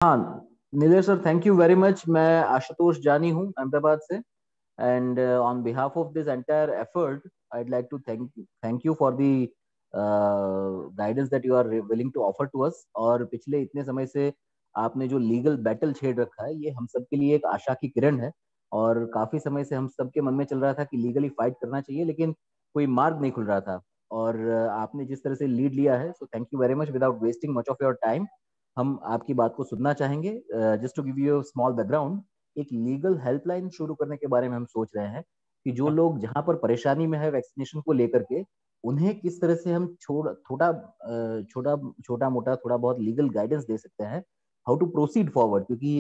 हाँ, Nilesh sir, thank you very much. मैं आशुतोष जानी हूँ अहमदाबाद से। And on behalf of this entire effort, I'd like to thank you for the guidance that you are willing to offer to us। और पिछले इतने समय से आपने जो लीगल बैटल छेड़ रखा है, ये हम सबके लिए एक आशा की किरण है। और काफी समय से हम सबके मन में चल रहा था कि लीगली फाइट करना चाहिए, लेकिन कोई मार्ग नहीं खुल रहा था। और आपने जिस तरह से लीड लिया है, so thank you very much. Without wasting much of your time, हम आपकी बात को सुनना चाहेंगे। Just to give you small background, एक लीगल हेल्पलाइन शुरू करने के बारे में हम सोच रहे हैं कि जो लोग जहां पर परेशानी में है वैक्सीनेशन को लेकर के, उन्हें किस तरह से हम छोटा मोटा थोड़ा बहुत लीगल गाइडेंस दे सकते हैं, हाउ टू प्रोसीड फॉरवर्ड। क्योंकि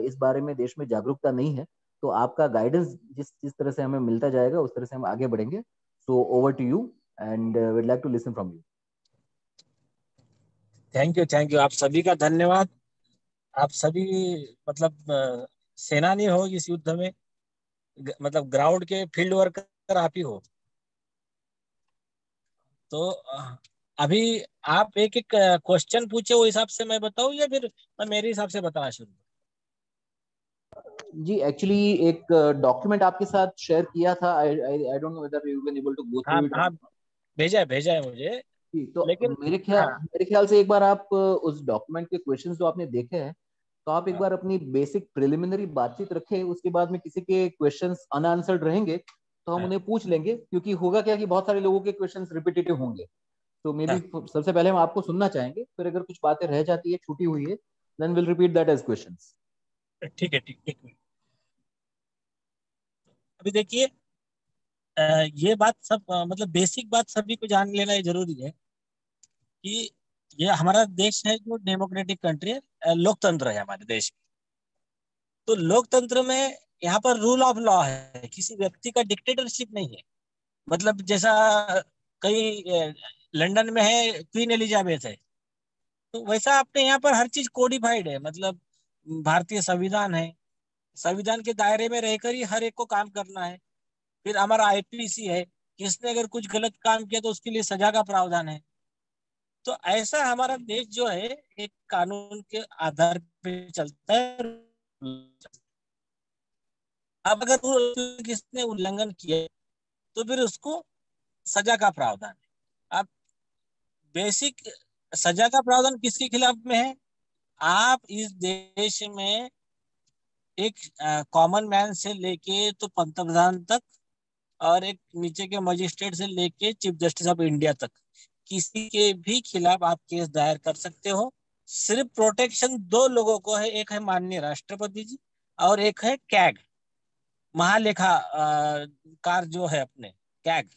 इस बारे में देश में जागरूकता नहीं है। तो आपका गाइडेंस जिस जिस तरह से हमें मिलता जाएगा, उस तरह से हम आगे बढ़ेंगे। So over to you, and we'd like to listen from you. Thank you, thank you. आप सभी का धन्यवाद। आप सभी मतलब सेनानी हो इस युद्ध में, मतलब ग्राउंड के फील्ड वर्कर आप ही हो। तो अभी आप एक एक क्वेश्चन पूछे, वो हिसाब से मैं बताऊं या फिर मैं मेरे हिसाब से बताना शुरू? जी, एक्चुअली एक डॉक्यूमेंट आपके साथ शेयर किया था। I don't know whether you been able to go हाँ थ्रू इट। हाँ, भेजा है मुझे, जी, तो लेकिन हाँ। मेरे ख्याल से एक बार आप उस डॉक्यूमेंट के क्वेश्चंस जो आपने देखे हैं, तो आप एक हाँ बार अपनी बेसिक प्रिलिमिनरी बातचीत रखें। उसके बाद में किसी के क्वेश्चंस अनआंसर्ड रहेंगे तो हम हाँ उन्हें पूछ लेंगे, क्योंकि होगा क्या कि बहुत सारे लोगों के क्वेश्चंस रिपीटेटिव होंगे। तो मे बी हाँ, सबसे पहले हम आपको सुनना चाहेंगे, फिर अगर कुछ बातें रह जाती है, छूटी हुई है, then will repeat that as questions. ठीक है, ठीक, एक मिनट। अभी देखिए, ये बात सब मतलब बेसिक बात सभी को जान लेना ये जरूरी है कि ये हमारा देश है जो डेमोक्रेटिक कंट्री है, लोकतंत्र है हमारे देश में। तो लोकतंत्र में यहाँ पर रूल ऑफ लॉ है, किसी व्यक्ति का डिक्टेटरशिप नहीं है। मतलब जैसा कई लंदन में है, क्वीन एलिजाबेथ है, तो वैसा अपने यहाँ पर हर चीज कोडिफाइड है। मतलब भारतीय संविधान है, संविधान के दायरे में रहकर ही हर एक को काम करना है। फिर हमारा आईपीसी है, किसने अगर कुछ गलत काम किया तो उसके लिए सजा का प्रावधान है। तो ऐसा हमारा देश जो है एक कानून के आधार पे चलता है। अब अगर किसने उल्लंघन किया तो फिर उसको सजा का प्रावधान है। अब बेसिक सजा का प्रावधान किसके खिलाफ में है? आप इस देश में एक कॉमन मैन से लेके तो पंतप्रधान तक, और एक नीचे के मजिस्ट्रेट से लेके चीफ जस्टिस ऑफ इंडिया तक, किसी के भी खिलाफ आप केस दायर कर सकते हो। सिर्फ प्रोटेक्शन दो लोगों को है, एक है माननीय राष्ट्रपति जी, और एक है कैग, महालेखा कार जो है अपने, कैग।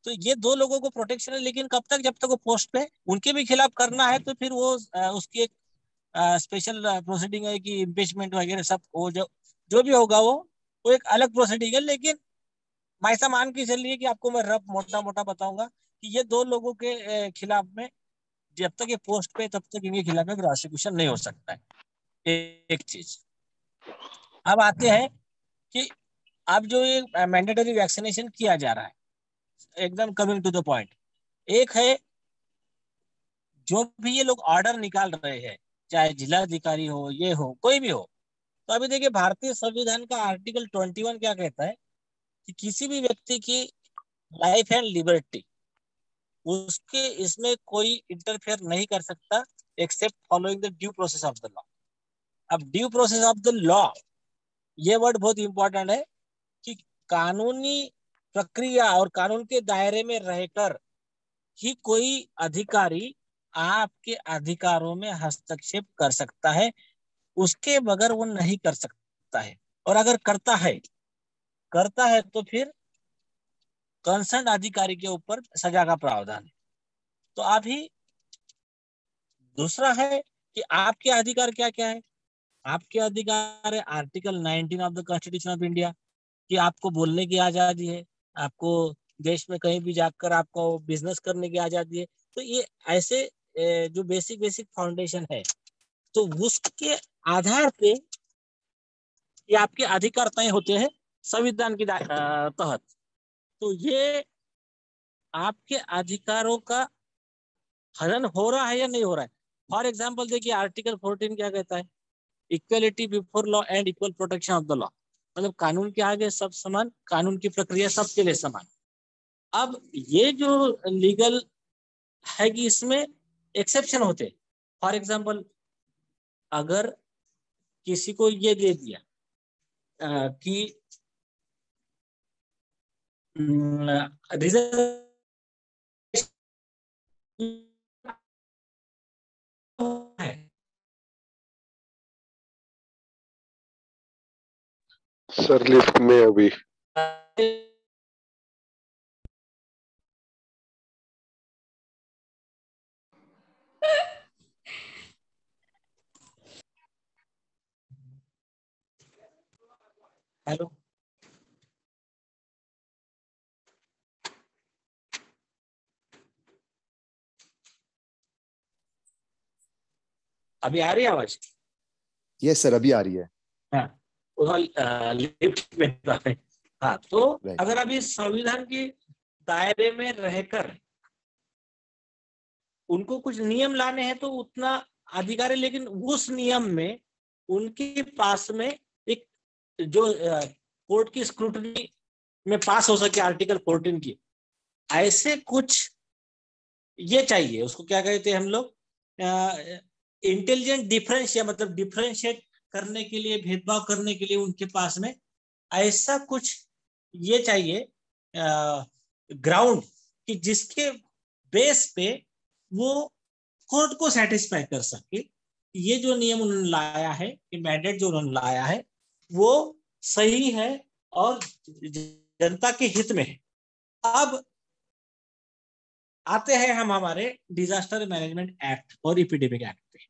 तो ये दो लोगों को प्रोटेक्शन है, लेकिन कब तक? जब तक वो पोस्ट पे। उनके भी खिलाफ करना है तो फिर वो उसकी एक स्पेशल प्रोसीडिंग है कि इम्पीचमेंट वगैरह सब हो, जो जो भी होगा वो एक अलग प्रोसीडिंग है। लेकिन मैं ऐसा मान के चलिए कि आपको मैं रफ मोटा मोटा बताऊंगा कि ये दो लोगों के खिलाफ में, जब तक ये पोस्ट पे तब तक इनके खिलाफ में प्रोसिक्यूशन नहीं हो सकता है। एक चीज। अब आते हैं कि अब जो ये मैंडेटरी वैक्सीनेशन किया जा रहा है, एकदम कमिंग टू द पॉइंट। एक है, जो भी ये लोग ऑर्डर निकाल रहे हैं, चाहे जिलाधिकारी हो, ये हो, कोई भी हो। तो अभी देखिए, भारतीय संविधान का आर्टिकल 21 क्या कहता है कि किसी भी व्यक्ति की लाइफ एंड लिबर्टी, उसके इसमें कोई इंटरफेयर नहीं कर सकता except following the due process of the law. अब due process of the law, ये वर्ड बहुत इंपॉर्टेंट है कि कानूनी प्रक्रिया और कानून के दायरे में रहकर ही कोई अधिकारी आपके अधिकारों में हस्तक्षेप कर सकता है, उसके बगैर वो नहीं कर सकता है। और अगर करता है तो फिर कंसर्न अधिकारी के ऊपर सजा का प्रावधान है। तो अभी दूसरा है कि आपके अधिकार क्या क्या है। आपके अधिकार है article 19 of the constitution of India, कि आपको बोलने की आजादी है, आपको देश में कहीं भी जाकर आपको बिजनेस करने की आजादी है। तो ये ऐसे जो बेसिक बेसिक फाउंडेशन है, तो उसके आधार पे ये आपके अधिकार तय होते हैं संविधान के तहत। तो ये आपके अधिकारों का हनन हो रहा है या नहीं हो रहा है। फॉर एग्जाम्पल देखिए, आर्टिकल 14 क्या कहता है equality before law and equal protection of the law, मतलब कानून के आगे सब समान, कानून की प्रक्रिया सबके लिए समान। अब ये जो लीगल है कि इसमें एक्सेप्शन होते, फॉर एग्जाम्पल अगर किसी को ये दे दिया कि रिजर्व है, सर लिफ्ट में अभी। हेलो, अभी आ रही है आवाज? यस सर, अभी आ रही है। हाँ, लिफ्ट में है। हाँ, तो अगर अभी संविधान के दायरे में रहकर उनको कुछ नियम लाने हैं तो उतना अधिकार है, लेकिन उस नियम में उनके पास में एक जो कोर्ट की स्क्रूटनी में पास हो सके, आर्टिकल 14 की, ऐसे कुछ ये चाहिए। उसको क्या कहते हैं हम लोग, इंटेलिजेंट डिफरेंस, या मतलब डिफरेंशिएट करने के लिए, भेदभाव करने के लिए उनके पास में ऐसा कुछ ये चाहिए ग्राउंड कि जिसके बेस पे वो कोर्ट को सेटिस्फाई कर सके। ये जो नियम उन्होंने लाया है, ये मैंडेट जो उन्होंने लाया है, वो सही है और जनता के हित में है। अब आते हैं हम हमारे डिजास्टर मैनेजमेंट एक्ट और इपिडेमिक एक्ट पे।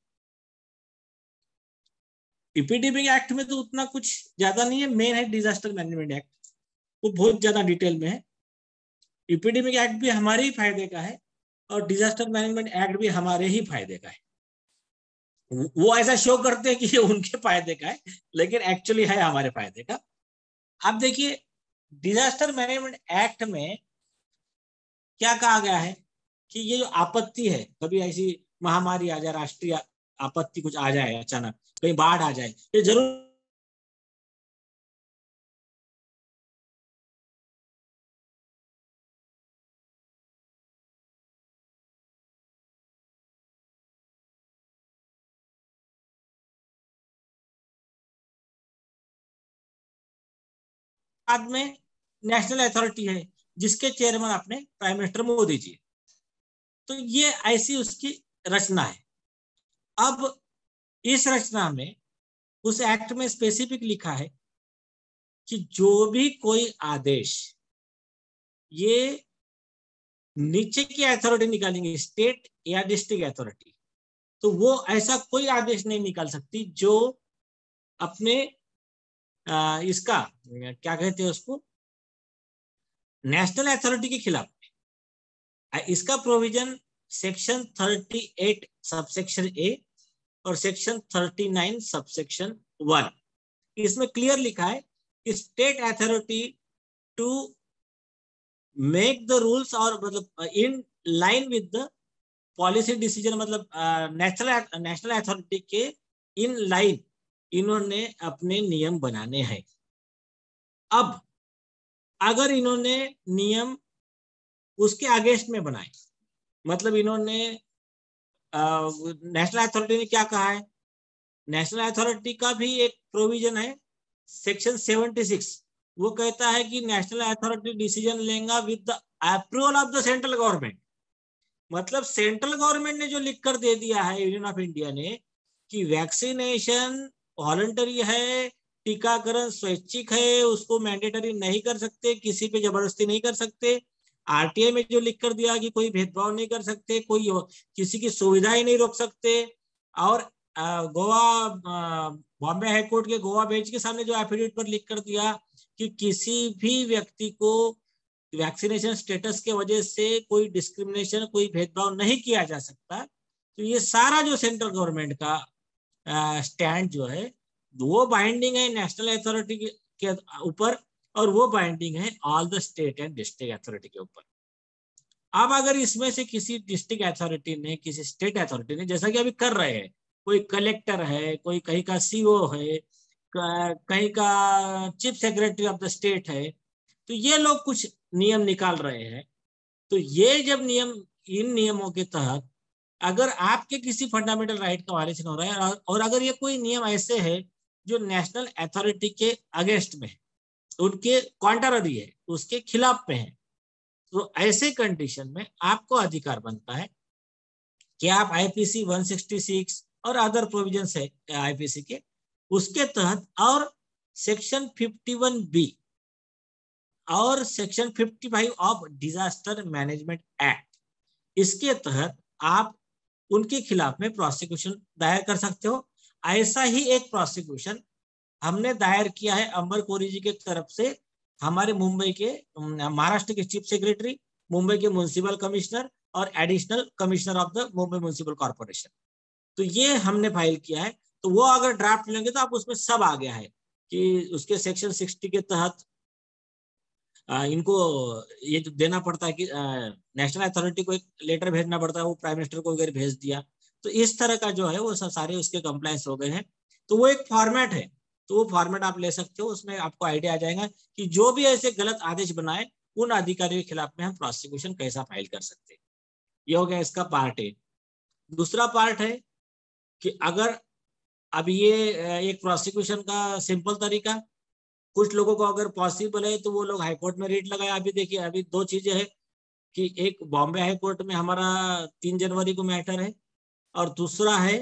इपिडेमिक एक्ट में तो उतना कुछ ज्यादा नहीं है, मेन है डिजास्टर मैनेजमेंट एक्ट, वो बहुत ज्यादा डिटेल में है। इपिडेमिक एक्ट भी हमारे ही फायदे का है और डिजास्टर मैनेजमेंट एक्ट भी हमारे ही फायदे का है। वो ऐसा शो करते हैं कि ये उनके फायदे का है, लेकिन एक्चुअली है हमारे फायदे का। अब देखिए, डिजास्टर मैनेजमेंट एक्ट में क्या कहा गया है कि ये जो आपत्ति है, कभी ऐसी महामारी आ जाए, राष्ट्रीय आपत्ति कुछ आ जाए, अचानक कहीं बाढ़ आ जाए, ये जरूर बाद में नेशनल अथॉरिटी है जिसके चेयरमैन अपने प्राइम मिनिस्टर मोदी जी। तो ये ऐसी उसकी रचना है। अब इस रचना में, उस एक्ट में स्पेसिफिक लिखा है कि जो भी कोई आदेश ये नीचे की अथॉरिटी निकालेंगे, स्टेट या डिस्ट्रिक्ट अथॉरिटी, तो वो ऐसा कोई आदेश नहीं निकाल सकती जो अपने इसका क्या कहते हैं उसको, नेशनल अथॉरिटी के खिलाफ। इसका प्रोविजन सेक्शन 38 सबसेक्शन ए और सेक्शन 39 सबसेक्शन 1, इसमें क्लियर लिखा है कि state authority to make the rules और मतलब in line with the policy decision, मतलब नेशनल अथॉरिटी के इन लाइन इन्होंने अपने नियम बनाने हैं। अब अगर इन्होंने नियम उसके अगेंस्ट में बनाए, मतलब इन्होंने नेशनल अथॉरिटी ने क्या कहा है, नेशनल अथॉरिटी का भी एक प्रोविजन है सेक्शन 76, वो कहता है कि नेशनल अथॉरिटी डिसीजन लेगा with the approval of the central government. मतलब सेंट्रल गवर्नमेंट ने जो लिख कर दे दिया है यूनियन ऑफ इंडिया ने कि वैक्सीनेशन वॉलंटरी है, टीकाकरण स्वैच्छिक है, उसको मैंडेटरी नहीं कर सकते, किसी पे जबरदस्ती नहीं कर सकते। आरटीआई में जो लिख कर दिया कि कोई भेदभाव नहीं कर सकते, कोई किसी की सुविधा ही नहीं रोक सकते। और गोवा बॉम्बे हाईकोर्ट के गोवा बेंच के सामने जो एफिडेविट पर लिख कर दिया कि किसी भी व्यक्ति को वैक्सीनेशन स्टेटस के वजह से कोई डिस्क्रिमिनेशन, कोई भेदभाव नहीं किया जा सकता। तो ये सारा जो सेंट्रल गवर्नमेंट का स्टैंड जो है वो बाइंडिंग है नेशनल अथॉरिटी के ऊपर, और वो बाइंडिंग है all the state and district authority के ऊपर। अब अगर इसमें से किसी डिस्ट्रिक्ट अथॉरिटी ने, किसी स्टेट अथॉरिटी ने, जैसा कि अभी कर रहे हैं कोई कलेक्टर है, कोई कहीं का सीओ है, कहीं का chief secretary of the state है, तो ये लोग कुछ नियम निकाल रहे हैं। तो ये जब नियम, इन नियमों के तहत अगर आपके किसी फंडामेंटल राइट का वायलेशन हो रहा है और अगर ये कोई नियम ऐसे है जो नेशनल अथॉरिटी के अगेंस्ट में है, उनके कॉन्ट्ररी है, उसके खिलाफ में है, तो ऐसे कंडीशन में आपको अधिकार बनता है कि आप आईपीसी 166 और अदर प्रोविजंस है आईपीसी के, उसके तहत और सेक्शन 51B और section 55 of disaster management act, इसके तहत आप उनके खिलाफ में प्रोसिक्यूशन दायर कर सकते हो। ऐसा ही एक प्रोसिक्यूशन हमने दायर किया है अमर कोरी जी के तरफ से हमारे मुंबई के, महाराष्ट्र के चीफ सेक्रेटरी, मुंबई के म्युनिसिपल कमिश्नर और additional commissioner of the Mumbai municipal corporation. तो ये हमने फाइल किया है। तो वो अगर ड्राफ्ट लेंगे तो आप उसमें सब आ गया है कि उसके सेक्शन 60 के तहत इनको ये जो देना पड़ता है कि नेशनल अथॉरिटी को एक लेटर भेजना पड़ता है, वो प्राइम मिनिस्टर को अगर भेज दिया तो इस तरह का जो है वो सब सारे उसके कंप्लायंस हो गए हैं। तो वो एक फॉर्मेट है, तो वो फॉर्मेट आप ले सकते हो, उसमें आपको आइडिया आ जाएगा कि जो भी ऐसे गलत आदेश बनाए उन अधिकारियों के खिलाफ में हम प्रोसिक्यूशन कैसा फाइल कर सकते हैं। ये हो गया इसका पार्ट ए। दूसरा पार्ट है कि अगर अब ये एक प्रोसिक्यूशन का सिंपल तरीका, कुछ लोगों को अगर पॉसिबल है तो वो लोग हाईकोर्ट में रिट लगाए। अभी देखिए, अभी दो चीजें हैं कि एक बॉम्बे हाईकोर्ट में हमारा 3 जनवरी को मैटर है और दूसरा है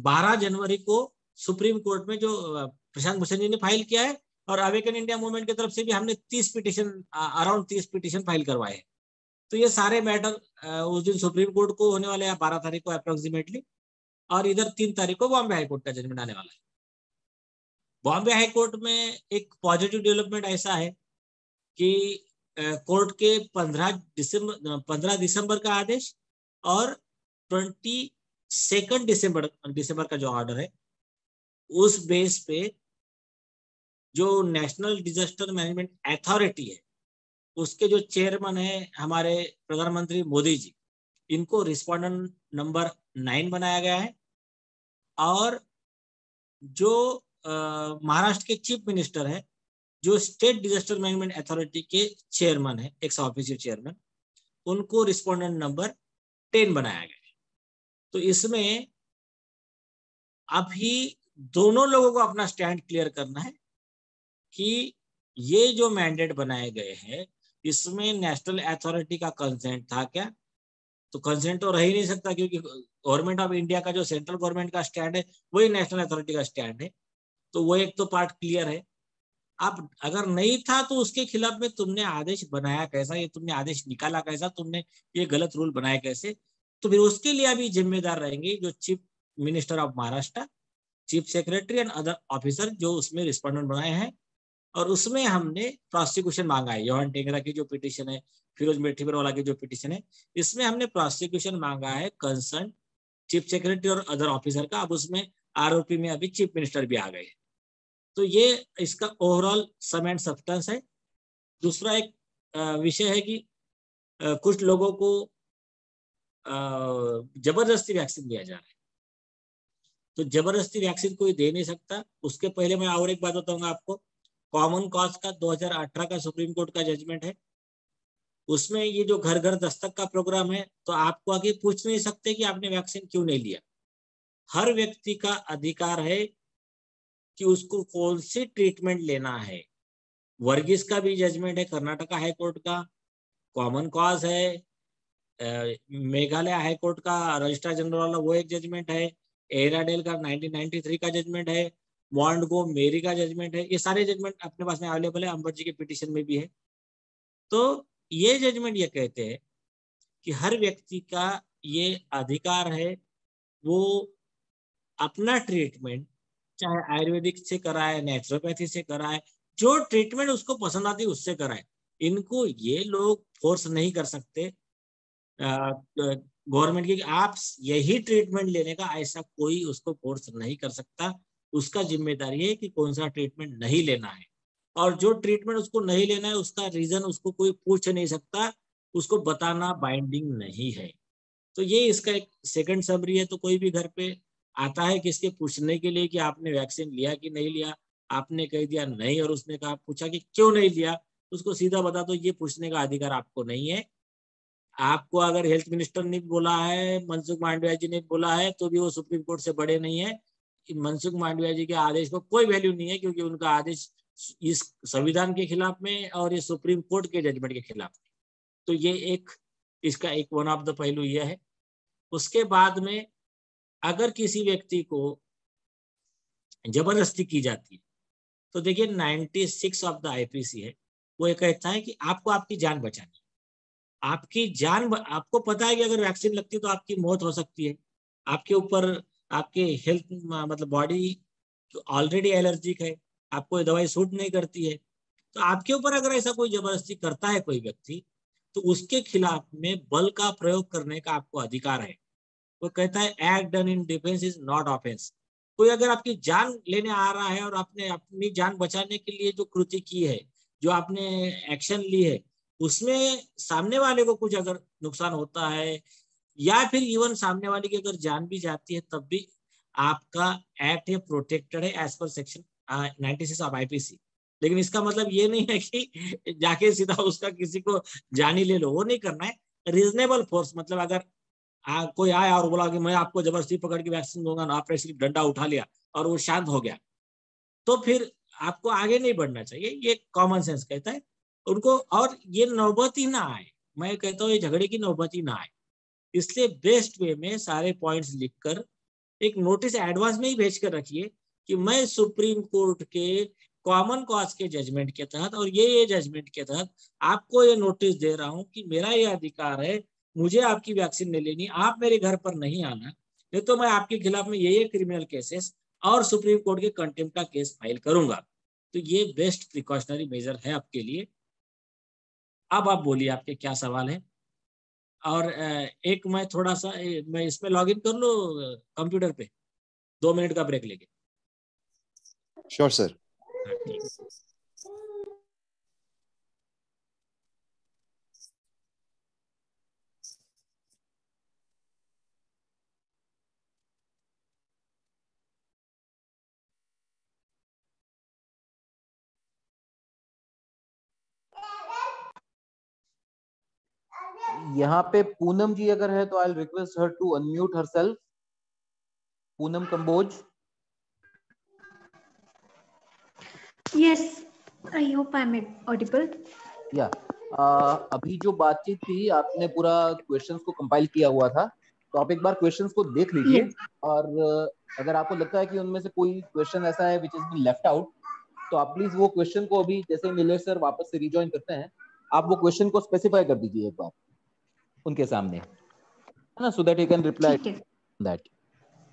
12 जनवरी को सुप्रीम कोर्ट में जो प्रशांत भूषण जी ने फाइल किया है, और अवेकन इंडिया मूवमेंट की तरफ से भी हमने 30 पिटिशन, अराउंड 30 पिटिशन फाइल करवाए हैं। तो ये सारे मैटर उस दिन सुप्रीम कोर्ट को होने वाले हैं 12 तारीख को अप्रोक्सीमेटली, और इधर 3 तारीख को बॉम्बे हाईकोर्ट का जजमेंट आने वाला है। बॉम्बे हाईकोर्ट में एक पॉजिटिव डेवलपमेंट ऐसा है कि कोर्ट के 15 दिसंबर का आदेश और 22 दिसंबर का जो ऑर्डर है, उस बेस पे जो नेशनल डिजास्टर मैनेजमेंट अथॉरिटी है उसके जो चेयरमैन है हमारे प्रधानमंत्री मोदी जी, इनको रिस्पोंडेंट नंबर 9 बनाया गया है। और जो महाराष्ट्र के चीफ मिनिस्टर है, जो स्टेट डिजास्टर मैनेजमेंट अथॉरिटी के चेयरमैन है, एक्स ऑफिशियल चेयरमैन, उनको रिस्पोंडेंट नंबर 10 बनाया गया है। तो इसमें अभी दोनों लोगों को अपना स्टैंड क्लियर करना है कि ये जो मैंडेट बनाए गए हैं इसमें नेशनल अथॉरिटी का कंसेंट था क्या? तो कंसेंट तो रह ही नहीं सकता, क्योंकि गवर्नमेंट ऑफ इंडिया का जो सेंट्रल गवर्नमेंट का स्टैंड है वही नेशनल अथॉरिटी का स्टैंड है। तो वो एक तो पार्ट क्लियर है। अब अगर नहीं था तो उसके खिलाफ में तुमने आदेश बनाया कैसा, ये तुमने आदेश निकाला कैसा, तुमने ये गलत रूल बनाया कैसे? तो फिर उसके लिए अभी जिम्मेदार रहेंगे जो chief minister of Maharashtra, chief secretary and other officer जो उसमें रिस्पोंडेंट बनाए हैं। और उसमें हमने प्रोसिक्यूशन मांगा है। योहान टेंगरा की जो पिटिशन है, फिरोज मेठीवर वाला की जो पिटिशन है, इसमें हमने प्रोसिक्यूशन मांगा है कंसर्न चीफ सेक्रेटरी और अदर ऑफिसर का। अब उसमें आरोपी में अभी चीफ मिनिस्टर भी आ गए। तो ये इसका ओवरऑल सम एंड सब्सटेंस है। दूसरा एक विषय है कि कुछ लोगों को जबरदस्ती वैक्सीन दिया जा रहा है। तो जबरदस्ती वैक्सीन कोई दे नहीं सकता। उसके पहले मैं और एक बात बताऊंगा आपको। कॉमन कॉज का 2018 का सुप्रीम कोर्ट का जजमेंट है, उसमें ये जो घर घर दस्तक का प्रोग्राम है, तो आपको आगे पूछ नहीं सकते कि आपने वैक्सीन क्यों नहीं लिया। हर व्यक्ति का अधिकार है कि उसको कौन सी ट्रीटमेंट लेना है। वर्गीस का भी जजमेंट है कर्नाटका हाईकोर्ट का, कॉमन कॉज है मेघालय हाईकोर्ट का रजिस्ट्रार जनरल वाला वो एक जजमेंट है, एराडेल का 1993 का जजमेंट है, मॉन्टगो मेरी का जजमेंट है। ये सारे जजमेंट अपने पास में अवेलेबल है, अंबर जी के पिटिशन में भी है। तो ये जजमेंट ये कहते हैं कि हर व्यक्ति का ये अधिकार है वो अपना ट्रीटमेंट चाहे आयुर्वेदिक से कराए, नेचुरोपैथी से कराए, जो ट्रीटमेंट उसको पसंद आती है उससे कराए। इनको ये लोग फोर्स नहीं कर सकते गवर्नमेंट की आप यही ट्रीटमेंट लेने का, ऐसा कोई उसको फोर्स नहीं कर सकता। उसका जिम्मेदारी है कि कौन सा ट्रीटमेंट नहीं लेना है, और जो ट्रीटमेंट उसको नहीं लेना है उसका रीजन उसको कोई पूछ नहीं सकता, उसको बताना बाइंडिंग नहीं है। तो ये इसका एक सेकंड समरी है। तो कोई भी घर पे आता है किसके पूछने के लिए कि आपने वैक्सीन लिया कि नहीं लिया, आपने कह दिया नहीं और उसने कहा पूछा कि क्यों नहीं लिया, उसको सीधा बता दो ये पूछने का अधिकार आपको नहीं है। आपको अगर हेल्थ मिनिस्टर ने बोला है, मनसुख मांडविया जी ने बोला है, तो भी वो सुप्रीम कोर्ट से बड़े नहीं है। कि मनसुख मांडविया जी के आदेश को कोई वैल्यू नहीं है, क्योंकि उनका आदेश इस संविधान के खिलाफ में और ये सुप्रीम कोर्ट के जजमेंट के खिलाफ में। तो ये एक इसका एक वन ऑफ द पहलू यह है। उसके बाद में अगर किसी व्यक्ति को जबरदस्ती की जाती है, तो देखिए 96 ऑफ द आईपीसी है, वो ये कहता है कि आपको आपकी जान बचानी, आपकी जान, आपको पता है कि अगर वैक्सीन लगती है तो आपकी मौत हो सकती है, आपके ऊपर आपके हेल्थ मतलब बॉडी ऑलरेडी एलर्जिक है, आपको ये दवाई सूट नहीं करती है, तो आपके ऊपर अगर ऐसा कोई जबरदस्ती करता है कोई व्यक्ति, तो उसके खिलाफ में बल का प्रयोग करने का आपको अधिकार है। वो कहता है act done in defence is not offence. कोई अगर आपकी जान लेने आ रहा है और आपने अपनी जान बचाने के लिए जो कृति की है, जो आपने एक्शन ली है, उसमें सामने वाले को कुछ अगर नुकसान होता है या फिर इवन सामने वाले की अगर जान भी जाती है, तब भी आपका एक्ट ये प्रोटेक्टेड है as per section 96 of IPC. लेकिन इसका मतलब ये नहीं है कि जाके सीधा उसका किसी को जानी ले लो, वो नहीं करना है। रीजनेबल फोर्स मतलब अगर कोई आया और बोला कि मैं आपको जबरदस्ती पकड़ के वैक्सीन दूंगा ना, आपने सिर्फ डंडा उठा लिया और वो शांत हो गया, तो फिर आपको आगे नहीं बढ़ना चाहिए। ये कॉमन सेंस कहता है उनको, और ये नौबत ही ना आए, मैं कहता हूँ ये झगड़े की नौबत ही ना आए, इसलिए बेस्ट वे में सारे पॉइंट्स लिखकर एक नोटिस एडवांस में ही भेज कर रखिए कि मैं सुप्रीम कोर्ट के कॉमन कॉज के जजमेंट के तहत और ये जजमेंट के तहत आपको ये नोटिस दे रहा हूं कि मेरा ये अधिकार है, मुझे आपकी वैक्सीन नहीं लेनी, आप मेरे घर पर नहीं आना, नहीं तो मैं आपके खिलाफ में ये क्रिमिनल केसेस और सुप्रीम कोर्ट के कंटेम्प्ट का केस फाइल करूंगा। तो ये बेस्ट प्रिकॉशनरी मेजर है आपके लिए। अब आप बोलिए आपके क्या सवाल है। और एक मैं थोड़ा सा मैं इसमें लॉग इन कर लूँ कंप्यूटर पे, 2 मिनट का ब्रेक लेके। Sure sir. हाँ, ठीक। यहाँ पे पूनम जी अगर है तो I request her to unmute herself. Poonam Kamboj. Yes, I hope I'm audible. या अभी जो बातचीत थी आपने पूरा क्वेश्चंस को कंपाइल किया हुआ था, तो आप एक बार क्वेश्चंस को देख लीजिए। Yes. और अगर आपको लगता है कि उनमें से कोई क्वेश्चन ऐसा है which is been left out, तो आप प्लीज वो क्वेश्चन को अभी जैसे नीलेश सर वापस से रिजॉइन करते हैं, आप वो क्वेश्चन को स्पेसिफाई कर दीजिए एक बार उनके सामने, है ना, so that you can reply ठीक है। दैट।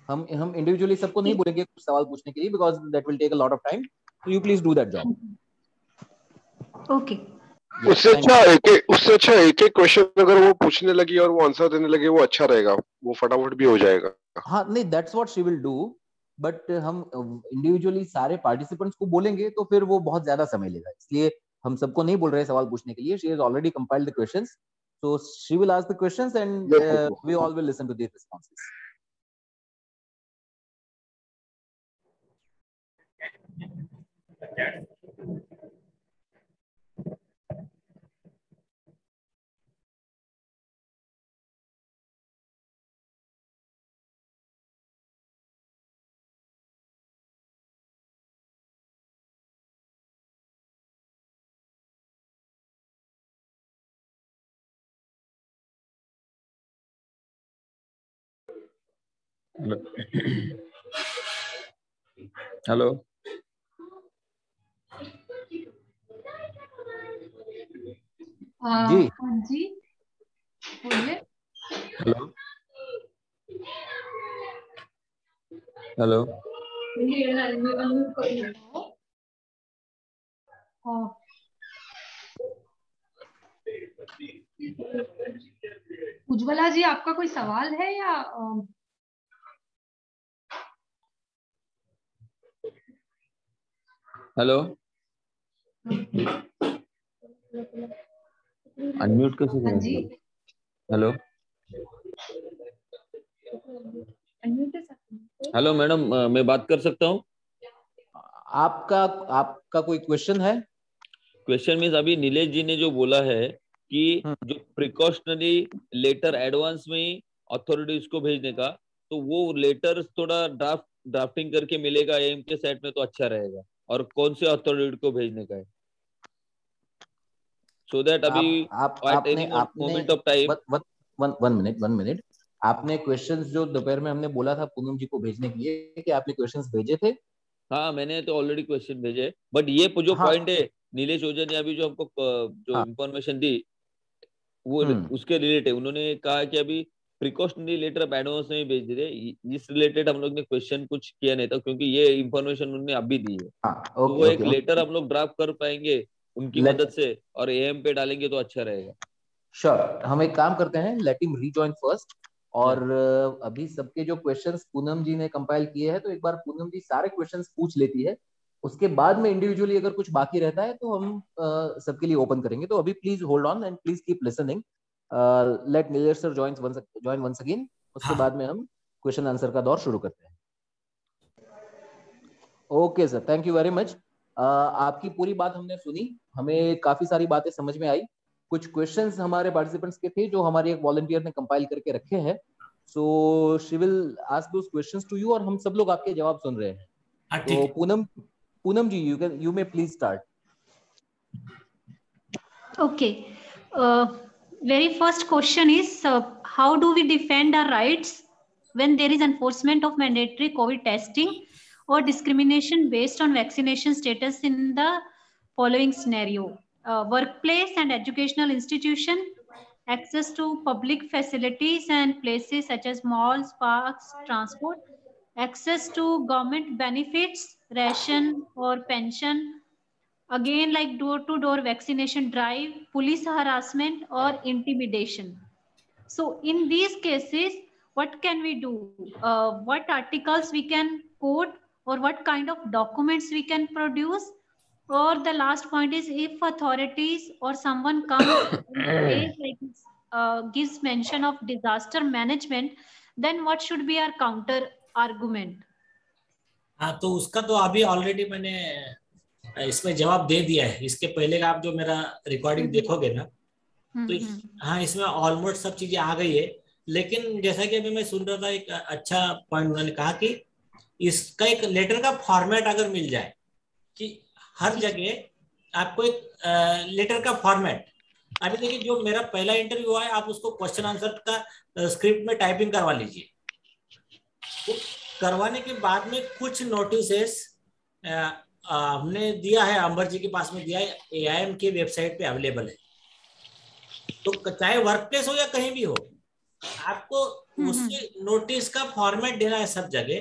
हम इंडिविजुअली सबको नहीं बोलेंगे कुछ सवाल पूछने के लिए, because that will take a lot of time, so you please do that job. Okay. उससे अच्छा एक एक क्वेश्चन अगर वो पूछने लगी और वो आंसर देने लगे, वो अच्छा रहेगा, वो फटाफट भी हो जाएगा। हाँ नहीं, that's what she will do, but हम इंडिविजुअली सारे पार्टिसिपेंट्स को बोलेंगे तो फिर वो बहुत ज्यादा समय लेगा, इसलिए हम सबको नहीं बोल रहे सवाल पूछने के लिए। She has already compiled the questions, so she will ask the questions and we all will listen to the responses. Hello. जी हाँ जी, बोलिए। Hello hello. उज्ज्वला जी, आपका कोई सवाल है या हेलो। अनम्यूट कैसे हाँ जी। करेंगे? हेलो। हेलो मैडम, मैं बात कर सकता हूँ? आपका आपका कोई क्वेश्चन है? क्वेश्चन मीन्स अभी नीलेश जी ने जो बोला है कि जो प्रिकॉशनरी लेटर एडवांस में ही अथॉरिटीज को भेजने का, तो वो लेटर थोड़ा ड्राफ्टिंग करके मिलेगा एम के सेट में तो अच्छा रहेगा, और कौन से अथॉरिटी को भेजने का है, सो दैट अभी आप एट एनी आपने moment of time. One minute. आपने क्वेश्चंस जो दोपहर में हमने बोला था पूनम जी को भेजने के लिए, कि आपने क्वेश्चंस भेजे थे? हाँ, मैंने तो ऑलरेडी क्वेश्चन भेजे, बट ये जो हाँ पॉइंट है नीलेश ओझा ने अभी जो हमको जो हाँ। इंफॉर्मेशन दी, वो हम्म। उसके रिलेटेड उन्होंने कहा कि अभी प्रिकॉशनरी लेटर अब एडवांस में ही भेज दे रहे। इस रिलेटेड हम लोग ने क्वेश्चन कुछ किया नहीं था, क्योंकि ये इंफॉर्मेशन उन्होंने अभी दी है। हाँ तो ओके वो एक ओके। लेटर हम लोग ड्राफ्ट कर पाएंगे उनकी लेट मदद से, और एएम पे डालेंगे तो अच्छा रहेगा। श्योर, हम एक काम करते हैं, लेट हिम रीजॉइन फर्स्ट। या और अभी सबके जो क्वेश्चंस पूनम जी ने कंपाइल किए हैं, तो एक बार पूनम जी सारे क्वेश्चंस पूछ लेती है, उसके बाद में इंडिविजुअली अगर कुछ बाकी रहता है तो हम सबके लिए ओपन करेंगे। तो अभी please hold on and please keep listening. Let Nilesh sir join once again, उसके हाँ बाद में हम क्वेश्चन आंसर का दौर शुरू करते हैं। Okay sir, thank you very much. आपकी पूरी बात हमने सुनी, हमें काफी सारी बातें समझ में आई। कुछ क्वेश्चंस हमारे पार्टिसिपेंट्स के थे जो हमारी एक वॉलंटियर ने कंपाइल करके रखे हैं, so she will ask those questions to you, और हम सब लोग आपके जवाब सुन रहे हैं। हाँ तो ठीक। Poonam ji, you may please start. Okay. Very first question is, how do we defend our rights when there is enforcement of mandatory COVID testing or discrimination based on vaccination status in the following scenario? Workplace and educational institution, access to public facilities and places such as malls, parks, transport, access to government benefits, ration or pension, again like door to door vaccination drive, police harassment or intimidation. So in these cases, what can we do? What articles we can quote, or what kind of documents we can produce? Or the last point is, if authorities or someone comes and says like gives mention of disaster management, then what should be our counter argument? हाँ, तो उसका तो अभी already मैंने इसमें जवाब दे दिया है। इसके पहले का आप जो मेरा रिकॉर्डिंग देखोगे ना, तो हाँ, इसमें ऑलमोस्ट सब चीजें आ गई है। लेकिन जैसा कि अभी मैं सुन रहा था, एक अच्छा पॉइंट उन्होंने कहा कि इसका एक लेटर का फॉर्मेट अगर मिल जाए, कि हर जगह आपको एक लेटर का फॉर्मेट। अभी देखिए, जो मेरा पहला इंटरव्यू हुआ है, आप उसको क्वेश्चन आंसर का स्क्रिप्ट में टाइपिंग करवा लीजिए। तो करवाने के बाद में कुछ नोटिसेस हमने दिया है, अंबर जी के पास में दिया है, AIM के वेबसाइट पे अवेलेबल है। तो चाहे वर्क प्लेस हो या कहीं भी हो, आपको उसके नोटिस का फॉर्मेट देना है सब जगह,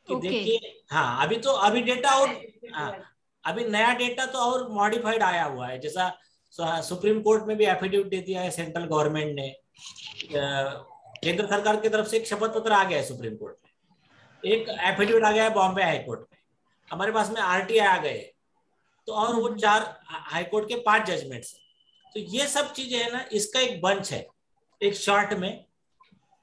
कि देखिए हाँ, अभी डेटा और अभी नया डेटा तो और मॉडिफाइड आया हुआ है। जैसा सुप्रीम कोर्ट में भी एफिडेविट दे दिया है सेंट्रल गवर्नमेंट ने, केंद्र सरकार की तरफ से एक शपथ पत्र आ गया है सुप्रीम कोर्ट में, एक एफिडेविट आ गया है बॉम्बे हाई कोर्ट में, हमारे पास में RTI आ गए, तो और वो 4 हाई कोर्ट के 5 जजमेंट्स। तो ये सब चीजें है ना, इसका एक बंच है एक शॉर्ट में,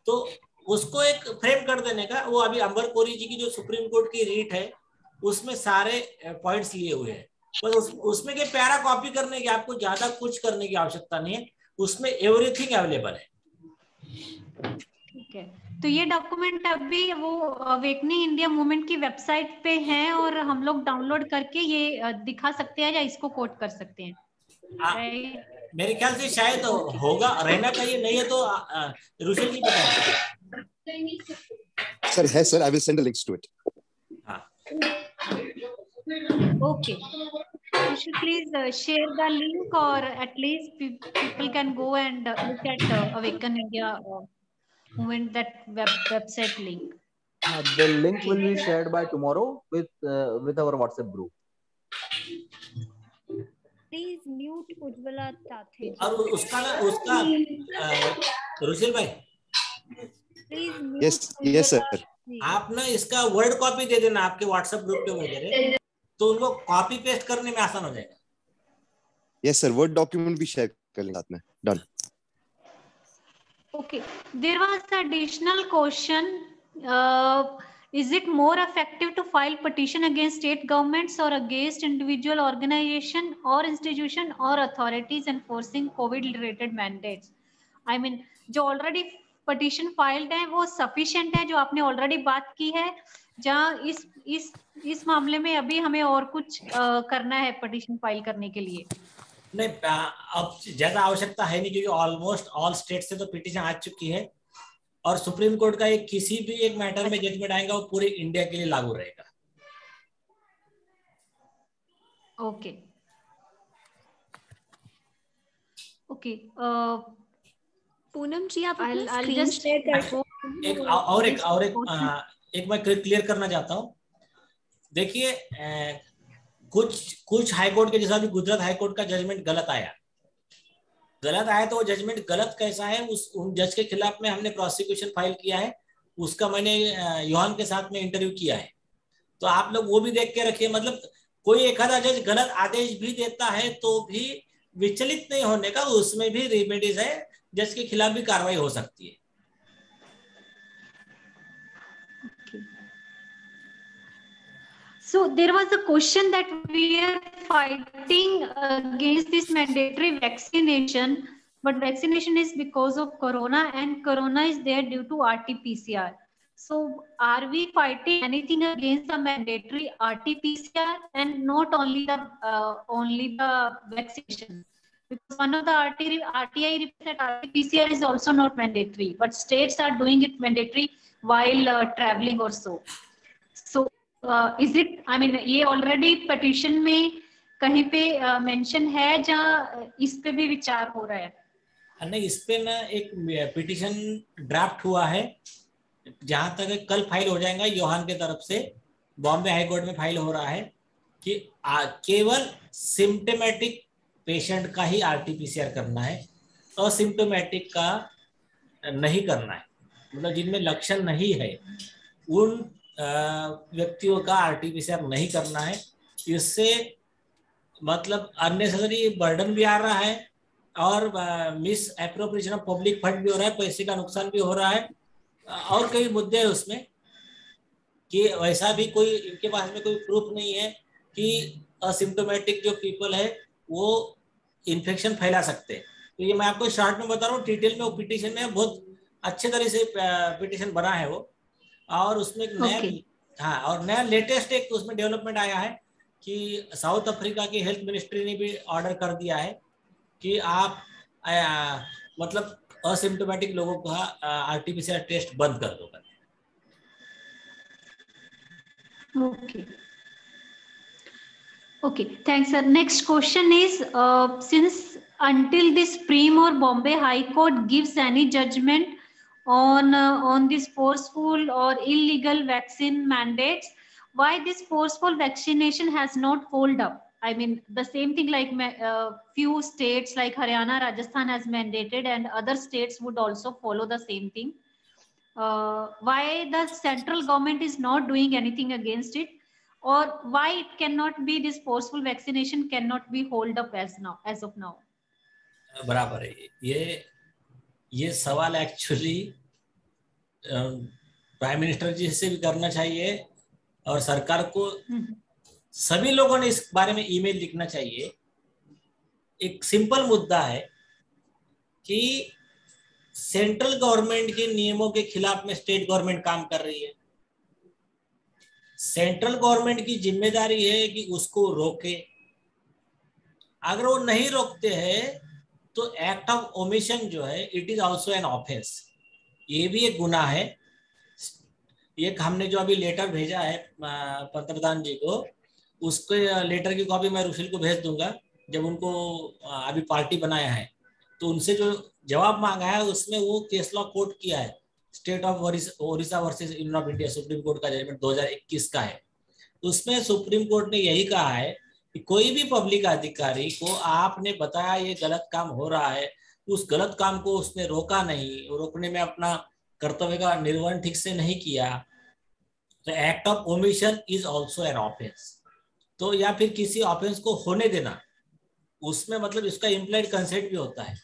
तो उसको एक फ्रेम कर देने का। वो अभी अंबर कोरी जी की जो सुप्रीम कोर्ट की रीट है, उसमें सारे पॉइंट्स लिए हुए हैं, पर उसमें के प्यारा कॉपी करने की, आपको ज्यादा कुछ करने की आवश्यकता नहीं है, उसमें एवरीथिंग अवेलेबल है। ठीक है, तो ये डॉक्यूमेंट अभी वो अवेकनिंग इंडिया मूवमेंट की वेबसाइट पे है, और हम लोग डाउनलोड करके ये दिखा सकते हैं या इसको कोट कर सकते हैं? मेरे ख्याल से शायद होगा, रहना चाहिए, नहीं है तो रुशल जी बताएंगे। सर है sir, I will send the links to it. Okay, you should please share the link, or at least people can go and look at Awaken India movement, that website link. The link will be shared by tomorrow with our WhatsApp group. Please mute Ujjwala Tathe. और उसका रुशल भाई, Please mute. Yes sir. आप ना इसका word copy दे देना आपके WhatsApp group पे वगैरह, तो उनको कॉपी पेस्ट करने में आसान हो जाएगा। यस सर, वर्ड डॉक्यूमेंट भी शेयर कर लेंगे साथ में। Done. Okay, there was additional question. Is it more effective to file petition against state governments or against individual organization or institution or authorities enforcing COVID related mandates? I mean, जो already petition filed है वो sufficient है, जो आपने already बात की है, जहाँ इस मामले में अभी हमें और कुछ करना है पटिशन फाइल करने के लिए? नहीं, अब ज्यादा आवश्यकता है नहीं, क्योंकि ऑलमोस्ट ऑल स्टेट से तो पिटीशन आ चुकी है, और सुप्रीम कोर्ट का एक किसी भी एक मैटर में जजमेंट आएगा वो पूरे इंडिया के लिए लागू रहेगा। ओके ओके, पूनम जी आप अपना I'll स्क्रीन just शेयर कर दो। एक मैं क्लियर करना चाहता हूँ। देखिए, कुछ हाई कोर्ट के, जैसा भी गुजरात हाई कोर्ट का जजमेंट गलत आया, तो वो जजमेंट गलत कैसा है, उन जज के खिलाफ में हमने प्रोसिक्यूशन फाइल किया है, उसका मैंने योहान के साथ में इंटरव्यू किया है, तो आप लोग वो भी देख के रखिए। मतलब कोई एक आधा जज गलत आदेश भी देता है तो भी विचलित नहीं होने का, उसमें भी रेमेडीज है, जज के खिलाफ भी कार्रवाई हो सकती है। So there was a question that we are fighting against this mandatory vaccination, but vaccination is because of corona, and corona is there due to RT-PCR. So are we fighting anything against the mandatory RT-PCR and not only the vaccination? Because one of the RTI reports that RT-PCR is also not mandatory, but states are doing it mandatory while traveling or so. So is it, I mean, ये already petition में कहीं पे mention है जहाँ इस पे भी विचार हो रहा है? नहीं, इस पे ना एक पिटीशन ड्राफ्ट हुआ है, जहां तक कल फाइल हो जाएगा योहान के तरफ से, बॉम्बे हाई कोर्ट में फाइल हो रहा है कि केवल सिम्टोमेटिक पेशेंट का ही RT-PCR करना है, असिम्टोमेटिक का नहीं करना है। मतलब जिनमें लक्षण नहीं है उन व्यक्तियों का RT-PCR नहीं करना है। इससे मतलब अननेसेसरी बर्डन भी आ रहा है और miss appropriation of public fund भी हो रहा है, पैसे का नुकसान भी हो रहा है, और कई मुद्दे हैं उसमें कि वैसा भी कोई इनके पास में कोई प्रूफ नहीं है कि असिम्टोमेटिक जो पीपल है वो इन्फेक्शन फैला सकते हैं। तो ये मैं आपको शॉर्ट में बता रहा हूँ, डिटेल में वो पिटीशन में बहुत अच्छे तरह से पिटीशन बना है वो, और उसमें एक नया हाँ, और नया लेटेस्ट एक उसमें डेवलपमेंट आया है कि साउथ अफ्रीका की हेल्थ मिनिस्ट्री ने भी ऑर्डर कर दिया है कि आप मतलब असिम्टोमेटिक लोगों का RT-PCR टेस्ट बंद कर दो। Okay, thanks sir. Next question is, since until the Supreme or Bombay High Court gives any judgment on this forceful or illegal vaccine mandates, why this forceful vaccination has not hold up? I mean, the same thing like few states like Haryana, Rajasthan has mandated, and other states would also follow the same thing. Why the central government is not doing anything against it, or why it cannot be, this forceful vaccination cannot be hold up as of now? बराबर है, ये सवाल actually prime minister जी से भी करना चाहिए, और सरकार को सभी लोगों ने इस बारे में ईमेल लिखना चाहिए। एक सिंपल मुद्दा है कि सेंट्रल गवर्नमेंट के नियमों के खिलाफ में स्टेट गवर्नमेंट काम कर रही है। सेंट्रल गवर्नमेंट की जिम्मेदारी है कि उसको रोके, अगर वो नहीं रोकते हैं तो एक्ट ऑफ ओमिशन जो है it is also an offence, ये भी एक गुनाह है। एक हमने जो अभी लेटर भेजा है पंतप्रधान जी को, उसके लेटर की कॉपी मैं रुशिल को भेज दूंगा। जब उनको अभी पार्टी बनाया है तो उनसे जो जवाब मांगा है उसमें वो केस लॉ कोट किया है, state of Odisha versus union of India, supreme court का जजमेंट 2021 का है। उसमें सुप्रीम कोर्ट ने यही कहा है कि कोई भी पब्लिक अधिकारी को आपने बताया ये गलत काम हो रहा है, उस गलत काम को उसने रोका नहीं, रोकने में अपना कर्तव्य का निर्वहन ठीक से नहीं किया, तो act of omission is also an offence. तो या फिर किसी ऑफेंस को होने देना, उसमें मतलब इसका इम्प्लाइड कंसेंट भी होता है।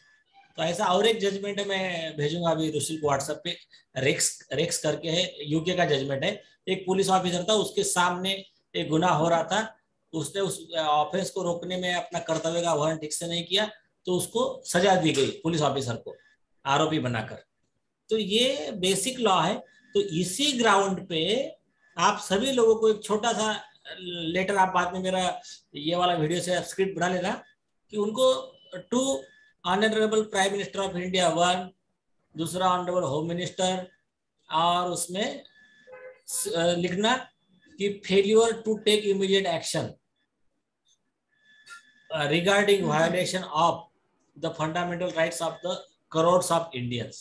तो ऐसा और एक जजमेंट है, मैं भेजूंगा अभी रुशिल को व्हाट्सएप पे। रेक्स करके है, यूके का जजमेंट है। एक पुलिस ऑफिसर था, उसके सामने एक गुनाह हो रहा था, उसने उस ऑफेंस को रोकने में अपना कर्तव्य का वहन ठीक से नहीं किया, तो उसको सजा दी गई पुलिस ऑफिसर को आरोपी बनाकर। तो ये बेसिक लॉ है। तो इसी ग्राउंड पे आप सभी लोगों को एक छोटा सा लेटर, आप बाद में मेरा ये वाला वीडियो से स्क्रिप्ट बना लेना, कि उनको to honourable prime minister of India 1, दूसरा ऑनरेबल होम मिनिस्टर, और उसमें लिखना कि failure to take immediate action regarding violation of the fundamental rights of the crores of Indians।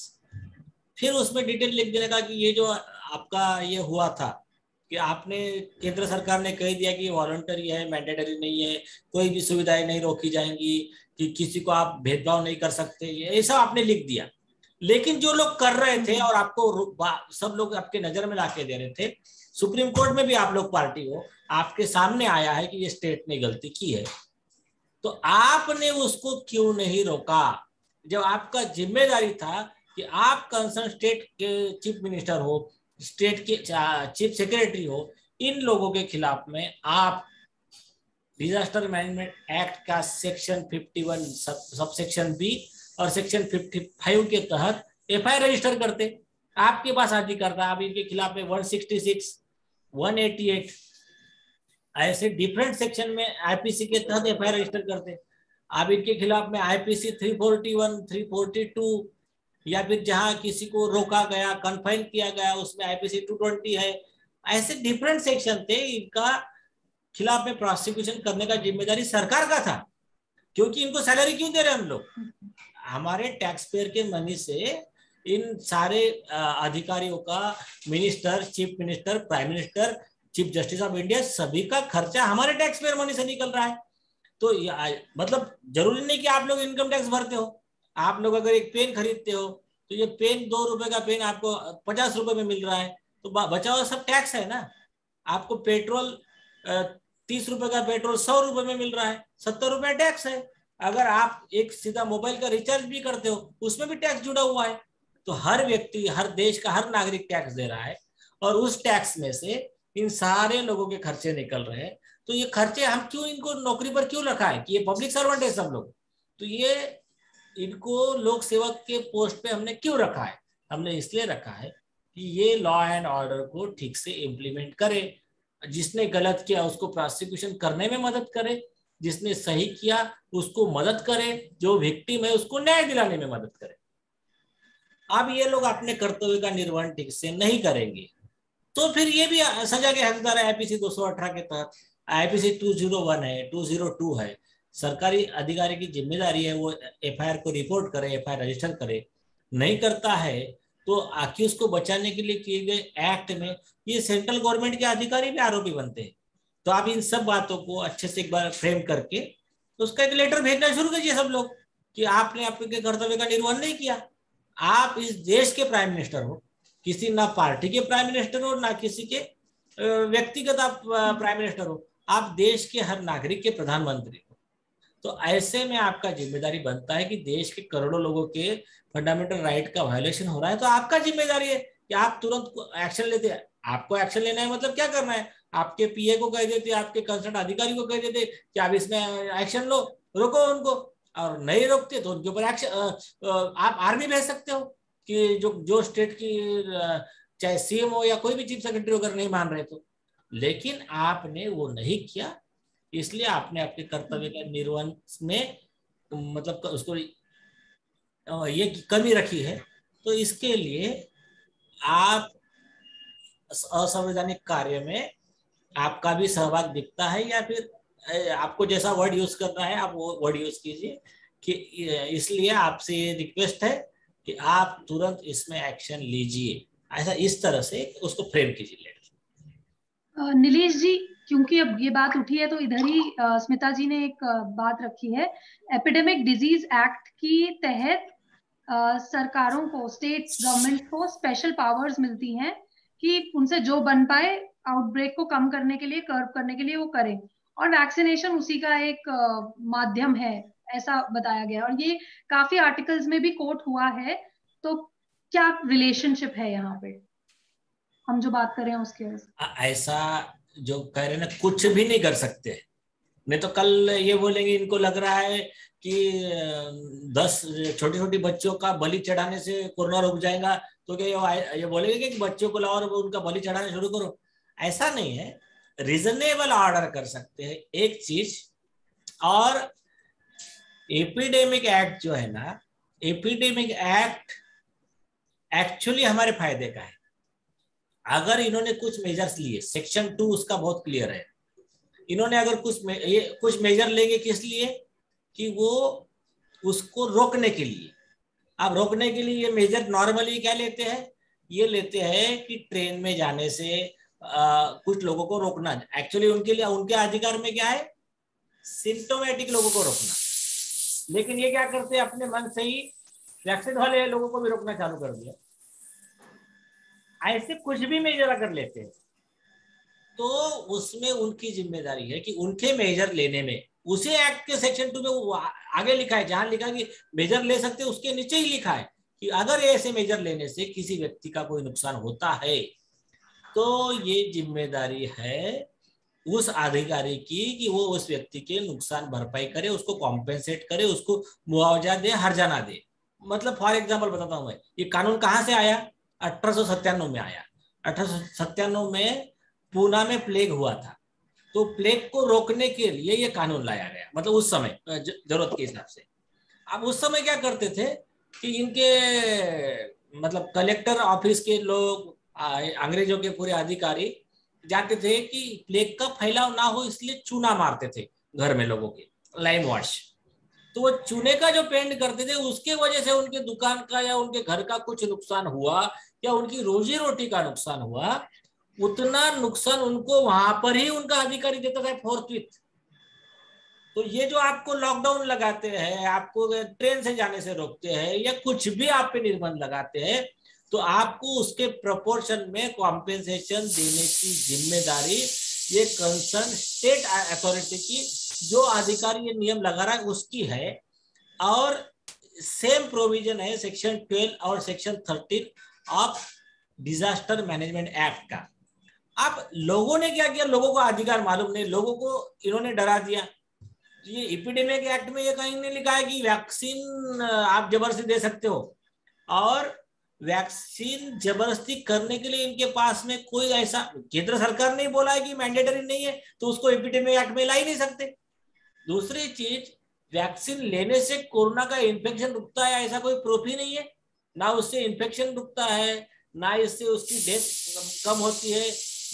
फिर उसमें डिटेल लिख देने का कि ये जो आपका ये हुआ था कि आपने, केंद्र सरकार ने कह दिया कि वॉलंटरी है, मैंडेटरी नहीं है, कोई भी सुविधाएं नहीं रोकी जाएंगी, कि किसी को आप भेदभाव नहीं कर सकते, ये सब आपने लिख दिया। लेकिन जो लोग कर रहे थे और आपको सब लोग आपके नजर में लाके दे रहे थे, सुप्रीम कोर्ट में भी आप लोग पार्टी हो, आपके सामने आया है कि ये स्टेट ने गलती की है, तो आपने उसको क्यों नहीं रोका? जब आपका जिम्मेदारी था कि आप कंसर्न स्टेट के चीफ मिनिस्टर हो, स्टेट के चीफ सेक्रेटरी हो, इन लोगों के खिलाफ में आप डिजास्टर मैनेजमेंट एक्ट का सेक्शन 51 सबसेक्शन बी और सेक्शन 55 के तहत एफआईआर रजिस्टर करते। आपके पास अधिकार था, आप इनके खिलाफ में 166, 188 ऐसे डिफरेंट सेक्शन में आईपीसी के तहत एफआईआर रजिस्टर करते। आप इनके खिलाफ में आईपीसी 341, 342, या फिर जहां किसी को रोका गया, कन्फाइन किया गया, उसमें आईपीसी 220 है। ऐसे डिफरेंट सेक्शन थे, इनका खिलाफ में प्रोसिक्यूशन करने का जिम्मेदारी सरकार का था। क्योंकि इनको सैलरी क्यों दे रहे हैं हम लोग? हमारे टैक्स पेयर के मनी से इन सारे अधिकारियों का, minister, chief minister, prime minister, chief justice of India, सभी का खर्चा हमारे टैक्स पेयर मनी से निकल रहा है। तो मतलब जरूरी नहीं कि आप लोग इनकम टैक्स भरते हो। आप लोग अगर एक पेन खरीदते हो तो ये पेन 2 रुपए का पेन आपको 50 रुपए में मिल रहा है, तो बचा हुआ सब टैक्स है ना। आपको पेट्रोल 30 रुपए का पेट्रोल 100 रुपए में मिल रहा है, 70 रुपए टैक्स है। अगर आप एक सीधा मोबाइल का रिचार्ज भी करते हो, उसमें भी टैक्स जुड़ा हुआ है। तो हर व्यक्ति, हर देश का हर नागरिक टैक्स दे रहा है, और उस टैक्स में से इन सारे लोगों के खर्चे निकल रहे हैं। तो ये खर्चे हम क्यों इनको नौकरी पर क्यों रखा है? कि ये पब्लिक सर्वेंट है सब लोग, तो ये इनको लोक सेवक के पोस्ट पे हमने क्यों रखा है? हमने इसलिए रखा है कि ये लॉ एंड ऑर्डर को ठीक से इम्प्लीमेंट करे, जिसने गलत किया उसको प्रोसिक्यूशन करने में मदद करे, जिसने सही किया उसको मदद करे, जो विक्टिम है उसको न्याय दिलाने में मदद करे। अब ये लोग अपने कर्तव्य का निर्वहन ठीक से नहीं करेंगे तो फिर ये भी सजा के हकदार है। आईपीसी 218 के तहत, आईपीसी 201 है, 202 है। सरकारी अधिकारी की जिम्मेदारी है वो एफआईआर को रिपोर्ट करे, एफआईआर रजिस्टर करे। नहीं करता है तो अक्यूज को बचाने के लिए किए गए एक्ट में ये सेंट्रल गवर्नमेंट के अधिकारी भी आरोपी बनते हैं। तो आप इन सब बातों को अच्छे से एक बार फ्रेम करके तो उसका एक लेटर भेजना शुरू कीजिए सब लोग, कि आपने आपके कर्तव्य का निर्वहन नहीं किया। आप इस देश के प्राइम मिनिस्टर हो, किसी ना पार्टी के प्राइम मिनिस्टर हो, ना किसी के व्यक्तिगत आप प्राइम मिनिस्टर हो, आप देश के हर नागरिक के प्रधानमंत्री हो। तो ऐसे में आपका जिम्मेदारी बनता है कि देश के करोड़ों लोगों के फंडामेंटल राइट का वायलेशन हो रहा है, तो आपका जिम्मेदारी है कि आप तुरंत एक्शन लेते हैं। आपको एक्शन लेना है मतलब क्या करना है? आपके पीए को कह देते, आपके कंसर्न अधिकारी को कह देते कि आप इसमें एक्शन लो, रोको उनको, और नहीं रोकते तो उनके ऊपर एक्शन, आप आर्मी भेज सकते हो कि जो स्टेट की चाहे सीएम हो या कोई भी चीफ सेक्रेटरी अगर नहीं मान रहे तो। लेकिन आपने वो नहीं किया, इसलिए आपने आपके कर्तव्य का निर्वहन में मतलब उसको ये कमी रखी है। तो इसके लिए आप असंवैधानिक कार्य में आपका भी सहभाग दिखता है, या फिर आपको जैसा वर्ड यूज करना है आप वो वर्ड यूज कीजिए। कि इसलिए आपसे ये रिक्वेस्ट है कि आप तुरंत इसमें एक्शन लीजिए। ऐसा इस तरह से उसको फ्रेम कीजिए। नीलेश जी, क्योंकि अब ये बात उठी है तो इधर ही स्मिता जी ने एक बात रखी है। एपिडेमिक डिजीज एक्ट की तहत सरकारों को, स्टेट गवर्नमेंट को स्पेशल पावर्स मिलती हैं कि उनसे जो बन पाए आउटब्रेक को कम करने के लिए, कर्व करने के लिए वो करें। और वैक्सीनेशन उसी का एक माध्यम है ऐसा बताया गया, और ये काफी आर्टिकल्स में भी कोट हुआ है। तो क्या रिलेशनशिप है यहाँ पे, हम जो बात कर रहे हैं उसके वजह से? ऐसा जो कह रहे हैं ना, कुछ भी नहीं कर सकते, नहीं तो कल ये बोलेंगे इनको लग रहा है कि 10 छोटी छोटी बच्चों का बलि चढ़ाने से कोरोना रुक जाएगा, तो क्या ये बोलेंगे कि बच्चों को लाओ और उनका बलि चढ़ाना शुरू करो? ऐसा नहीं है, रीजनेबल ऑर्डर कर सकते हैं एक चीज। और एपिडेमिक एक्ट जो है ना, एपिडेमिक एक्ट एक्चुअली हमारे फायदे का है। अगर इन्होंने कुछ मेजर्स लिए, सेक्शन 2 उसका बहुत क्लियर है, इन्होंने अगर कुछ मेजर लेंगे किस लिए, कि वो उसको रोकने के लिए। अब रोकने के लिए ये मेजर नॉर्मली क्या लेते हैं, ये लेते हैं कि ट्रेन में जाने से कुछ लोगों को रोकना। एक्चुअली उनके लिए, उनके अधिकार में क्या है, सिम्टोमेटिक लोगों को रोकना। लेकिन ये क्या करते हैं, अपने मन से ही वैक्सीन वाले लोगों को भी रोकना चालू कर दिया। ऐसे कुछ भी मेजर अगर लेते हैं तो उसमें उनकी जिम्मेदारी है कि उनके मेजर लेने में, उसी एक्ट के सेक्शन 2 में वो आगे लिखा है, जहां लिखा कि मेजर ले सकते, उसके नीचे ही लिखा है कि अगर ऐसे मेजर लेने से किसी व्यक्ति का कोई नुकसान होता है तो ये जिम्मेदारी है उस अधिकारी की कि वो उस व्यक्ति के नुकसान भरपाई करे, उसको कॉम्पेंसेट करे, उसको मुआवजा दे, हर्जाना दे। मतलब फॉर एग्जाम्पल बताता हूं मैं, ये कानून कहां से आया, 1897 में आया। 1897 में पूना में प्लेग हुआ था, तो प्लेग को रोकने के लिए ये कानून लाया गया, मतलब उस समय जरूरत के हिसाब से। अब उस समय क्या करते थे कि इनके मतलब कलेक्टर ऑफिस के लोग, अंग्रेजों के पूरे अधिकारी जाते थे कि प्लेग का फैलाव ना हो, इसलिए चूना मारते थे घर में लोगों के, लाइम वॉश। तो वो चूने का जो पेंट करते थे, उसके वजह से उनके दुकान का या उनके घर का कुछ नुकसान हुआ या उनकी रोजी रोटी का नुकसान हुआ, उतना नुकसान उनको वहां पर ही उनका अधिकारी देता था फोर्थविथ। तो ये जो आपको लॉकडाउन लगाते हैं, आपको ट्रेन से जाने से रोकते हैं, या कुछ भी आप पे निर्बंध लगाते हैं, तो आपको उसके प्रोपोर्शन में कॉम्पेंसेशन देने की जिम्मेदारी ये कंसर्न स्टेट अथॉरिटी की, जो अधिकारी ये नियम लगा रहा है उसकी है। और सेम प्रोविजन है सेक्शन 12 और section 13 of disaster management act का। अब लोगों ने क्या किया, लोगों को अधिकार मालूम नहीं, लोगों को इन्होंने डरा दिया। ये एपिडेमिक एक्ट में ये कहीं नहीं लिखा है कि वैक्सीन आप जबरदस्ती दे सकते हो, और वैक्सीन जबरदस्ती करने के लिए इनके पास में कोई ऐसा, केंद्र सरकार ने बोला है कि मैंडेटरी नहीं है, तो उसको एपिडेमिक एक्ट में ला ही नहीं सकते। दूसरी चीज, वैक्सीन लेने से कोरोना का इन्फेक्शन रुकता है ऐसा कोई प्रूफ ही नहीं है, ना उससे इन्फेक्शन रुकता है, ना इससे उसकी डेथ कम होती है,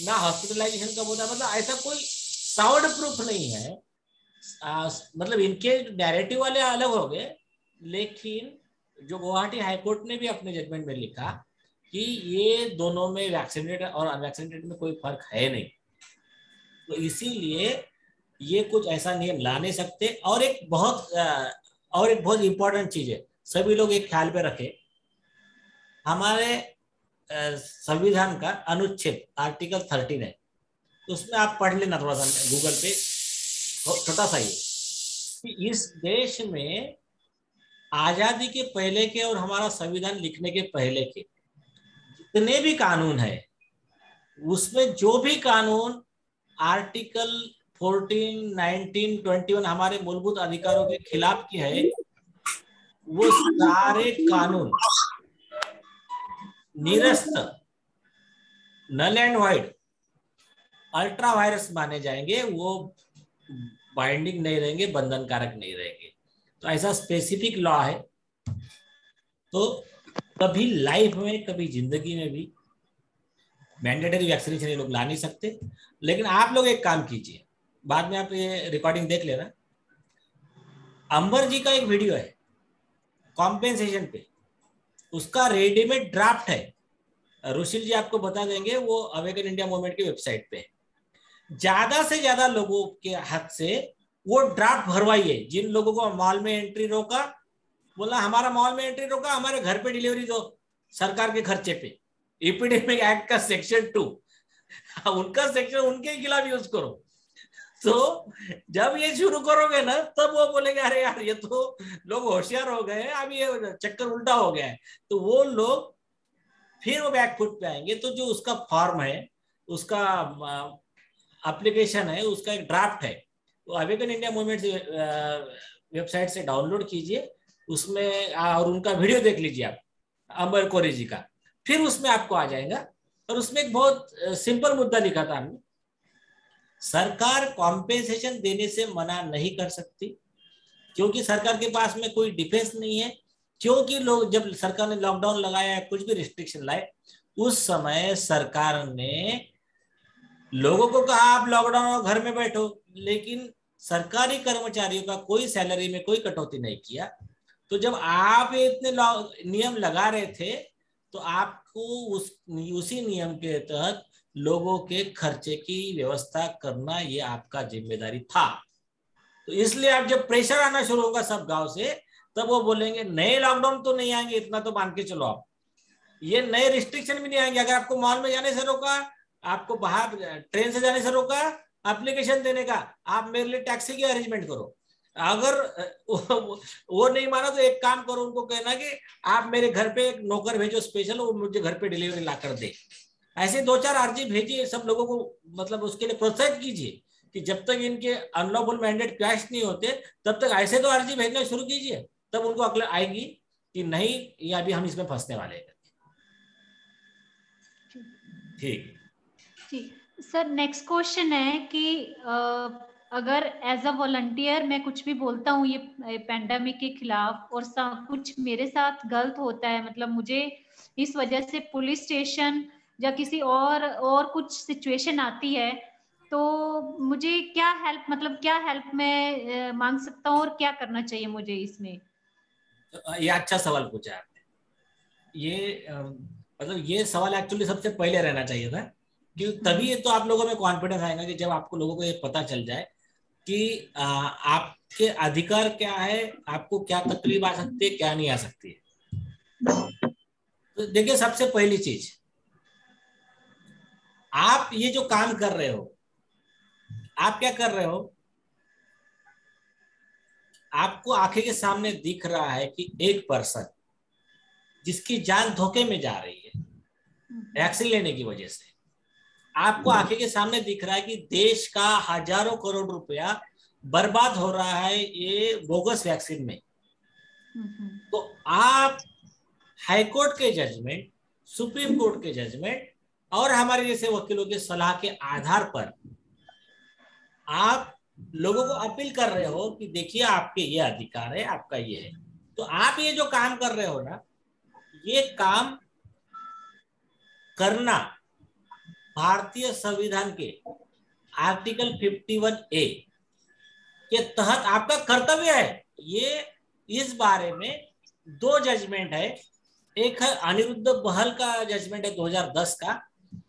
ना हॉस्पिटलाइजेशन कम होता है। मतलब ऐसा कोई साउंड प्रूफ नहीं है। मतलब इनके नैरेटिव वाले अलग हो गए, लेकिन जो गुवाहाटी हाईकोर्ट ने भी अपने जजमेंट में लिखा कि ये दोनों में वैक्सीनेटेड और अनवैक्सीनेटेड में कोई फर्क है नहीं, तो इसीलिए ये कुछ ऐसा नियम ला नहीं सकते। और एक बहुत इंपॉर्टेंट चीज है, सभी लोग एक ख्याल पे रखें, हमारे संविधान का अनुच्छेद आर्टिकल 13 है, उसमें आप पढ़ लेना थोड़ा सा गूगल पे, छोटा सा ही, कि इस देश में आजादी के पहले के और हमारा संविधान लिखने के पहले के जितने भी कानून है, उसमें जो भी कानून आर्टिकल 14, 19, 21 हमारे मूलभूत अधिकारों के खिलाफ की है, वो सारे कानून निरस्त, null and void, ultra vires माने जाएंगे, वो बाइंडिंग नहीं रहेंगे, बंधनकारक नहीं रहेंगे। तो ऐसा स्पेसिफिक लॉ है। तो कभी लाइफ में, कभी जिंदगी में भी मैंडेटरी वैक्सीनेशन ये लोग ला नहीं सकते। लेकिन आप लोग एक काम कीजिए, बाद में आप ये रिकॉर्डिंग देख लेना, अंबर जी का एक वीडियो है कॉम्पेंसेशन पे, उसका रेडीमेड ड्राफ्ट है, रुशिल जी आपको बता देंगे, वो अवेकन इंडिया मूवमेंट की वेबसाइट पे। ज्यादा से ज्यादा लोगों के हक से वो ड्राफ्ट भरवाइए। जिन लोगों को मॉल में एंट्री रोका, बोला हमारा मॉल में एंट्री रोका, हमारे घर पे डिलीवरी दो सरकार के खर्चे पे, एपिडेमिक एक्ट का सेक्शन 2, उनका सेक्शन उनके खिलाफ यूज करो। तो जब ये शुरू करोगे ना तब वो बोलेंगे अरे यार ये तो लोग होशियार हो गए हैं, अब ये चक्कर उल्टा हो गया है। तो वो लोग फिर वो बैकफुट पे आएंगे। तो जो उसका फॉर्म है, उसका एप्लीकेशन है, उसका एक ड्राफ्ट है, तो अवेकन इंडिया मूवमेंट वेबसाइट से डाउनलोड कीजिए उसमें, और उनका वीडियो देख लीजिए आप अमर कोरी जी का, फिर उसमें आपको आ जाएगा। और उसमें एक बहुत सिंपल मुद्दा लिखा था हमने, सरकार कॉम्पेंसेशन देने से मना नहीं कर सकती क्योंकि सरकार के पास में कोई डिफेंस नहीं है। क्योंकि लोग जब सरकार ने लॉकडाउन लगाया, कुछ भी रिस्ट्रिक्शन लाए, उस समय सरकार ने लोगों को कहा आप लॉकडाउन और घर में बैठो, लेकिन सरकारी कर्मचारियों का कोई सैलरी में कोई कटौती नहीं किया। तो जब आप इतने नियम लगा रहे थे तो आपको उसी नियम के तहत लोगों के खर्चे की व्यवस्था करना ये आपका जिम्मेदारी था। तो इसलिए आप जब प्रेशर आना शुरू होगा सब गांव से, तब वो बोलेंगे नए लॉकडाउन तो नहीं आएंगे, इतना तो मान के चलो आप, ये नए रिस्ट्रिक्शन भी नहीं आएंगे। अगर आपको मॉल में जाने से रोका, आपको बाहर ट्रेन से जाने से रोका, एप्लीकेशन देने का, आप मेरे लिए टैक्सी की अरेंजमेंट करो। अगर वो नहीं माना तो एक काम करो, उनको कहना कि आप मेरे घर पे एक नौकर भेजो स्पेशल, वो मुझे घर पे डिलीवरी ला कर दे। ऐसे 2-4 अर्जी भेजिए सब लोगों को, मतलब उसके लिए प्रोत्साहित कीजिए कि जब तक इनके अनलॉफुल मैंडेट क्रैश नहीं होते तब तक ऐसे तो अर्जी भेजना शुरू कीजिए, तब उनको अकल आएगी कि नहीं ये अभी हम इसमें फंसने वाले हैं। ठीक सर, नेक्स्ट क्वेश्चन है कि अगर एज अ वॉलंटियर मैं कुछ भी बोलता हूँ ये पेंडेमिक के खिलाफ और कुछ मेरे साथ गलत होता है, मतलब मुझे इस वजह से पुलिस स्टेशन या किसी और कुछ सिचुएशन आती है, तो मुझे क्या हेल्प, मतलब क्या हेल्प मैं मांग सकता हूँ और क्या करना चाहिए मुझे इसमें? ये अच्छा सवाल पूछा आपने। ये मतलब ये सवाल एक्चुअली सबसे पहले रहना चाहिए था, क्योंकि तभी तो आप लोगों में कॉन्फिडेंस आएगा कि जब आपको लोगों को ये पता चल जाए कि आपके अधिकार क्या है, आपको क्या तकलीफ आ सकती है, क्या नहीं आ सकती है। तो देखिए, सबसे पहली चीज, आप ये जो काम कर रहे हो, आप क्या कर रहे हो, आपको आंखें के सामने दिख रहा है कि एक पर्सन जिसकी जान धोखे में जा रही है वैक्सीन लेने की वजह से, आपको आंखें के सामने दिख रहा है कि देश का हजारों करोड़ रुपया बर्बाद हो रहा है ये बोगस वैक्सीन में। तो आप हाईकोर्ट के जजमेंट, सुप्रीम कोर्ट के जजमेंट और हमारे जैसे वकीलों के सलाह के आधार पर आप लोगों को अपील कर रहे हो कि देखिए आपके ये अधिकार है, आपका ये है। तो आप ये जो काम कर रहे हो ना, ये काम करना भारतीय संविधान के आर्टिकल 51A के तहत आपका कर्तव्य है। ये इस बारे में 2 जजमेंट है, एक है अनिरुद्ध बहल का जजमेंट है 2010 का,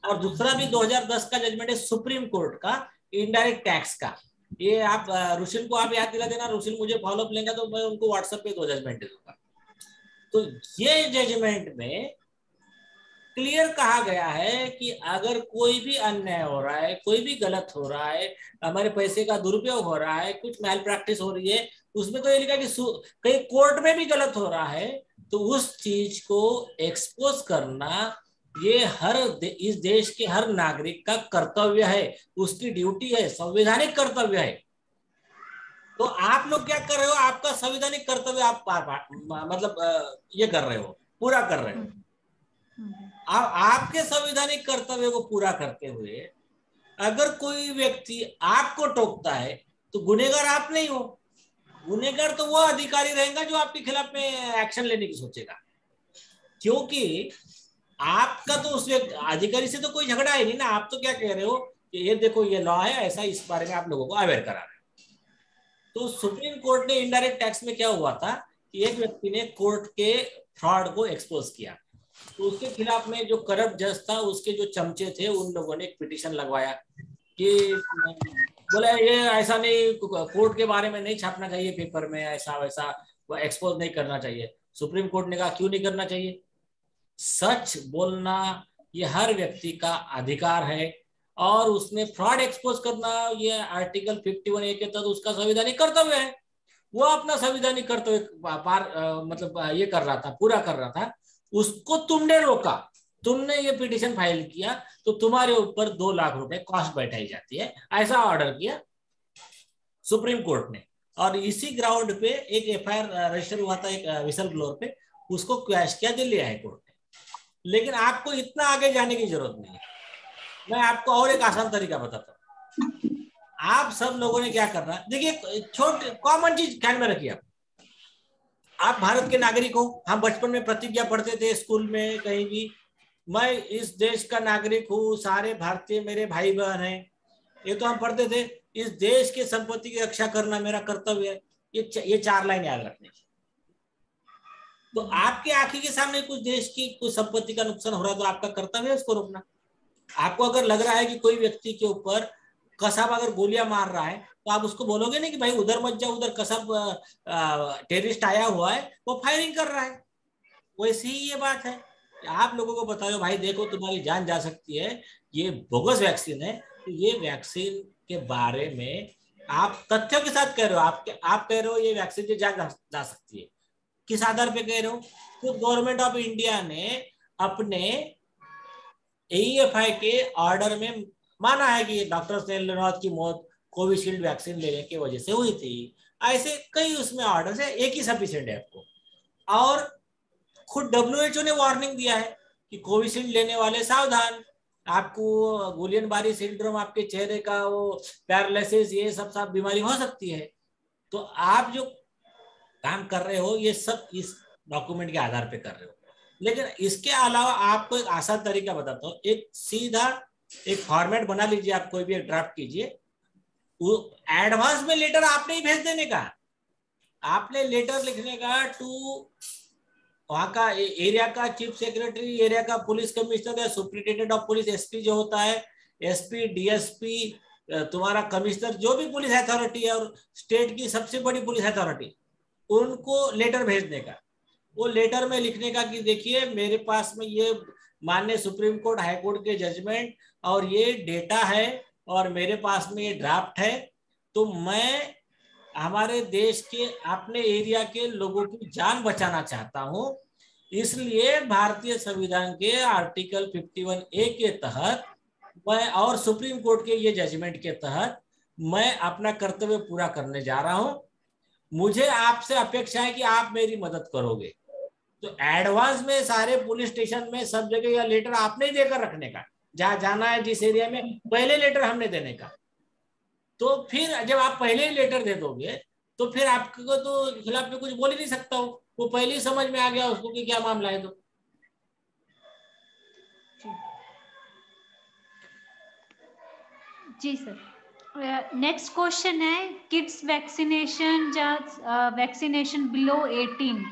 और दूसरा भी 2010 का जजमेंट है सुप्रीम कोर्ट का इनडायरेक्ट टैक्स का। ये आप रुशिल को आप याद दिला देना, रुशिल मुझे फॉलोअप लेगा तो मैं उनको व्हाट्सएप पे 2 जजमेंट दे दूंगा। तो ये जजमेंट में क्लियर कहा गया है कि अगर कोई भी अन्याय हो रहा है, कोई भी गलत हो रहा है, हमारे पैसे का दुरुपयोग हो रहा है, कुछ मैल प्रैक्टिस हो रही है, उसमें तो ये लिखा कि कहीं कोर्ट में भी गलत हो रहा है, तो उस चीज को एक्सपोज करना ये इस देश के हर नागरिक का कर्तव्य है, उसकी ड्यूटी है, संवैधानिक कर्तव्य है। तो आप लोग क्या कर रहे हो, आपका संवैधानिक कर्तव्य आप मतलब ये कर रहे हो, पूरा कर रहे हो। आपके संवैधानिक कर्तव्य को पूरा करते हुए अगर कोई व्यक्ति आपको टोकता है तो गुनहगार आप नहीं हो, गुनहगार तो वो अधिकारी रहेगा जो आपके खिलाफ में एक्शन लेने की सोचेगा, क्योंकि आपका तो उस अधिकारी से तो कोई झगड़ा है नहीं ना। आप तो क्या कह रहे हो कि ये देखो ये लॉ है ऐसा, इस बारे में आप लोगों को अवेयर करा रहे हो। तो सुप्रीम कोर्ट ने इनडायरेक्ट टैक्स में क्या हुआ था कि एक व्यक्ति ने कोर्ट के फ्रॉड को एक्सपोज किया, तो उसके खिलाफ में जो करप्ट जज था, उसके जो चमचे थे, उन लोगों ने एक पिटीशन लगवाया कि बोला ये ऐसा नहीं, कोर्ट के बारे में नहीं छापना चाहिए पेपर में, ऐसा वैसा एक्सपोज नहीं करना चाहिए। सुप्रीम कोर्ट ने कहा क्यों नहीं करना चाहिए, सच बोलना ये हर व्यक्ति का अधिकार है, और उसने फ्रॉड एक्सपोज करना, ये आर्टिकल 51A के तहत उसका संवैधानिक कर्तव्य है। वो अपना संवैधानिक कर्तव्य मतलब ये कर रहा था, पूरा कर रहा था, उसको तुमने रोका, तुमने ये पिटीशन फाइल किया, तो तुम्हारे ऊपर 2 लाख रुपए कॉस्ट बैठाई जाती है, ऐसा ऑर्डर किया सुप्रीम कोर्ट ने। और इसी ग्राउंड पे एक एफआईआर रजिस्टर हुआ था एक विसल ब्लोअर पे, उसको क्वैश किया दिल्ली हाई कोर्ट ने। लेकिन आपको इतना आगे जाने की जरूरत नहीं है, मैं आपको और एक आसान तरीका बताता हूँ। आप सब लोगों ने क्या करना, देखिए छोटे कॉमन चीज ख्याल में रखिए। आप भारत के नागरिक हो, हम बचपन में प्रतिज्ञा पढ़ते थे स्कूल में कहीं भी, मैं इस देश का नागरिक हूँ, सारे भारतीय मेरे भाई बहन हैं, ये तो हम पढ़ते थे। इस देश की संपत्ति की रक्षा करना मेरा कर्तव्य है, ये 4 लाइन याद रखने की। तो आपके आंखों के सामने कुछ देश की कुछ संपत्ति का नुकसान हो रहा है, तो आपका कर्तव्य है उसको रोकना। आपको अगर लग रहा है कि कोई व्यक्ति के ऊपर कसाब अगर गोलियां मार रहा है, तो आप उसको बोलोगे नहीं कि भाई उधर मत जाओ, उधर कसाब टेररिस्ट आया हुआ है, वो फायरिंग कर रहा है। वैसे ही ये बात है, आप लोगों को बताओ भाई देखो तुम्हारी जान जा सकती है, ये बोगस वैक्सीन है, तो ये वैक्सीन के बारे में आप तथ्यों के साथ कह रहे हो, आप कह रहे हो ये वैक्सीन की जान जा सकती है, किस आधार पे कह रहे हो? तो गवर्नमेंट ऑफ इंडिया ने अपने AEFI के ऑर्डर में माना है कि डॉक्टर स्नेहल लानौत की मौत कोविशील्ड वैक्सीन लेने की वजह से हुई थी। ऐसे कई उसमें ऑर्डर है, एक ही सफिशिएंट है आपको। और खुद WHO ने वार्निंग दिया है कि कोविशील्ड लेने वाले सावधान, आपको गुलियन बारी सिंड्रोम, आपके चेहरे का वो पैरालिसिस, ये सब बीमारी हो सकती है। तो आप जो काम कर रहे हो ये सब इस डॉक्यूमेंट के आधार पे कर रहे हो। लेकिन इसके अलावा आपको एक आसान तरीका बताता हूँ, एक सीधा एक फॉर्मेट बना लीजिए, आप कोई भी एक ड्राफ्ट कीजिए, एडवांस में लेटर आपने ही भेज देने का, आपने लेटर लिखने का टू वहां का एरिया का चीफ सेक्रेटरी, एरिया का पुलिस कमिश्नर या सुप्रिंटेंडेंट ऑफ पुलिस, SP जो होता है, SP DSP, तुम्हारा कमिश्नर, जो भी पुलिस अथॉरिटी है और स्टेट की सबसे बड़ी पुलिस अथॉरिटी, उनको लेटर भेजने का। वो लेटर में लिखने का कि देखिए मेरे पास में ये माननीय सुप्रीम कोर्ट हाई कोर्ट के जजमेंट और ये डेटा है और मेरे पास में ये ड्राफ्ट है, तो मैं हमारे देश के अपने एरिया के लोगों की जान बचाना चाहता हूं, इसलिए भारतीय संविधान के आर्टिकल 51A के तहत मैं और सुप्रीम कोर्ट के ये जजमेंट के तहत मैं अपना कर्तव्य पूरा करने जा रहा हूं। मुझे आपसे अपेक्षा है कि आप मेरी मदद करोगे। तो एडवांस में सारे पुलिस स्टेशन में सब जगह यह लेटर आपने ही देकर रखने का, जहां जाना है जिस एरिया में, पहले लेटर हमने देने का। तो फिर जब आप पहले ही लेटर दे दोगे तो फिर आपको तो खिलाफ में कुछ बोल ही नहीं सकता हो, वो पहले ही समझ में आ गया उसको कि क्या मामला है। तो जी सर, नेक्स्ट क्वेश्चन है, kids vaccination vaccination below 18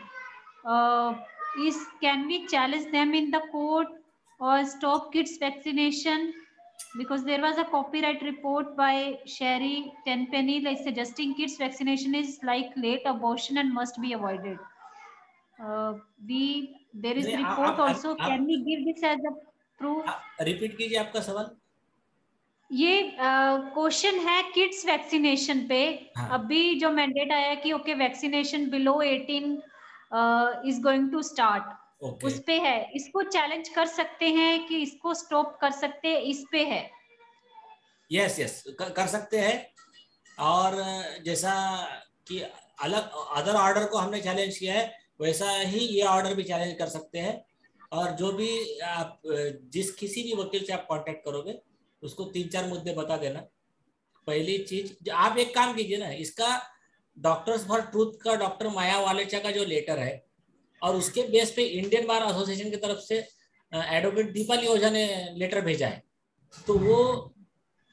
is can we challenge them in the court or stop kids vaccination? Because there was a copyright report by Sherry Tenpenny like suggesting kids vaccination is like late abortion and must be avoided. There is report also. Can we give this as a proof? Repeat कीजिए आपका सवाल। ये question है kids vaccination पे। हाँ। अभी जो mandate आया कि okay vaccination below 18 is going to start, उस पे है, इसको चैलेंज कर सकते हैं कि इसको स्टॉप कर सकते हैं, इस पे है। यस कर सकते हैं। और जैसा कि अलग अदर ऑर्डर को हमने चैलेंज किया है, वैसा ही ये ऑर्डर भी चैलेंज कर सकते हैं। और जो भी आप जिस किसी भी वकील से आप कांटेक्ट करोगे उसको 3-4 मुद्दे बता देना। पहली चीज, आप एक काम कीजिए ना, इसका डॉक्टर्स फॉर ट्रूथ का डॉक्टर माया वालेचा का जो लेटर है और उसके बेस पे इंडियन बार एसोसिएशन की तरफ से एडवोकेट दीपाली ओझा ने लेटर भेजा है, तो वो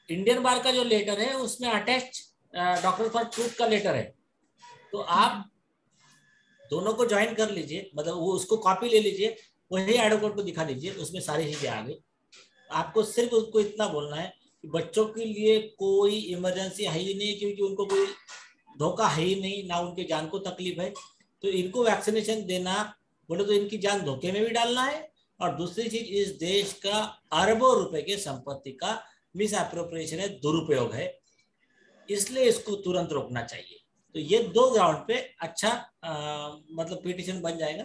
इंडियन बार का जो लेटर है उसमें अटैच डॉक्टर फॉर ट्रूथ का लेटर है। तो आप दोनों को ज्वाइन कर लीजिए, मतलब वो उसको कॉपी ले लीजिए, वही एडवोकेट को दिखा लीजिए, उसमें सारी चीजें आ गई। आपको सिर्फ उसको इतना बोलना है कि बच्चों के लिए कोई इमरजेंसी है ही नहीं, क्योंकि उनको कोई धोखा है ही नहीं, ना उनके जान को तकलीफ है, तो इनको वैक्सीनेशन देना बोले तो इनकी जान धोखे में भी डालना है। और दूसरी चीज, इस देश का अरबों रुपए के संपत्ति का मिस अप्रोप्रिएशन है, दुरुपयोग है, इसलिए इसको तुरंत रोकना चाहिए। तो ये 2 ग्राउंड पे अच्छा मतलब पिटिशन बन जाएगा।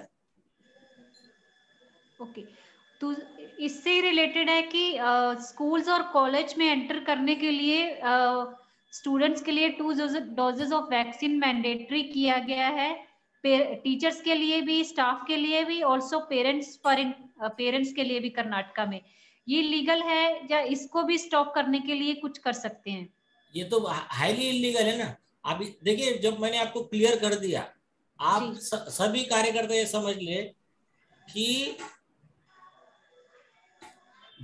ओके, तो इससे रिलेटेड है कि स्कूल्स और कॉलेज में एंटर करने के लिए स्टूडेंट्स के लिए 2 डोजेस ऑफ वैक्सीन मैंडेटरी किया गया है, टीचर्स के लिए भी, स्टाफ के लिए भी, ऑल्सो पेरेंट्स के लिए भी कर्नाटका में। ये लीगल है या इसको भी स्टॉप करने के लिए कुछ कर सकते हैं? ये तो हाईली इलीगल है ना। आप देखिए, जब मैंने आपको क्लियर कर दिया, आप सभी कार्यकर्ता ये समझ ले कि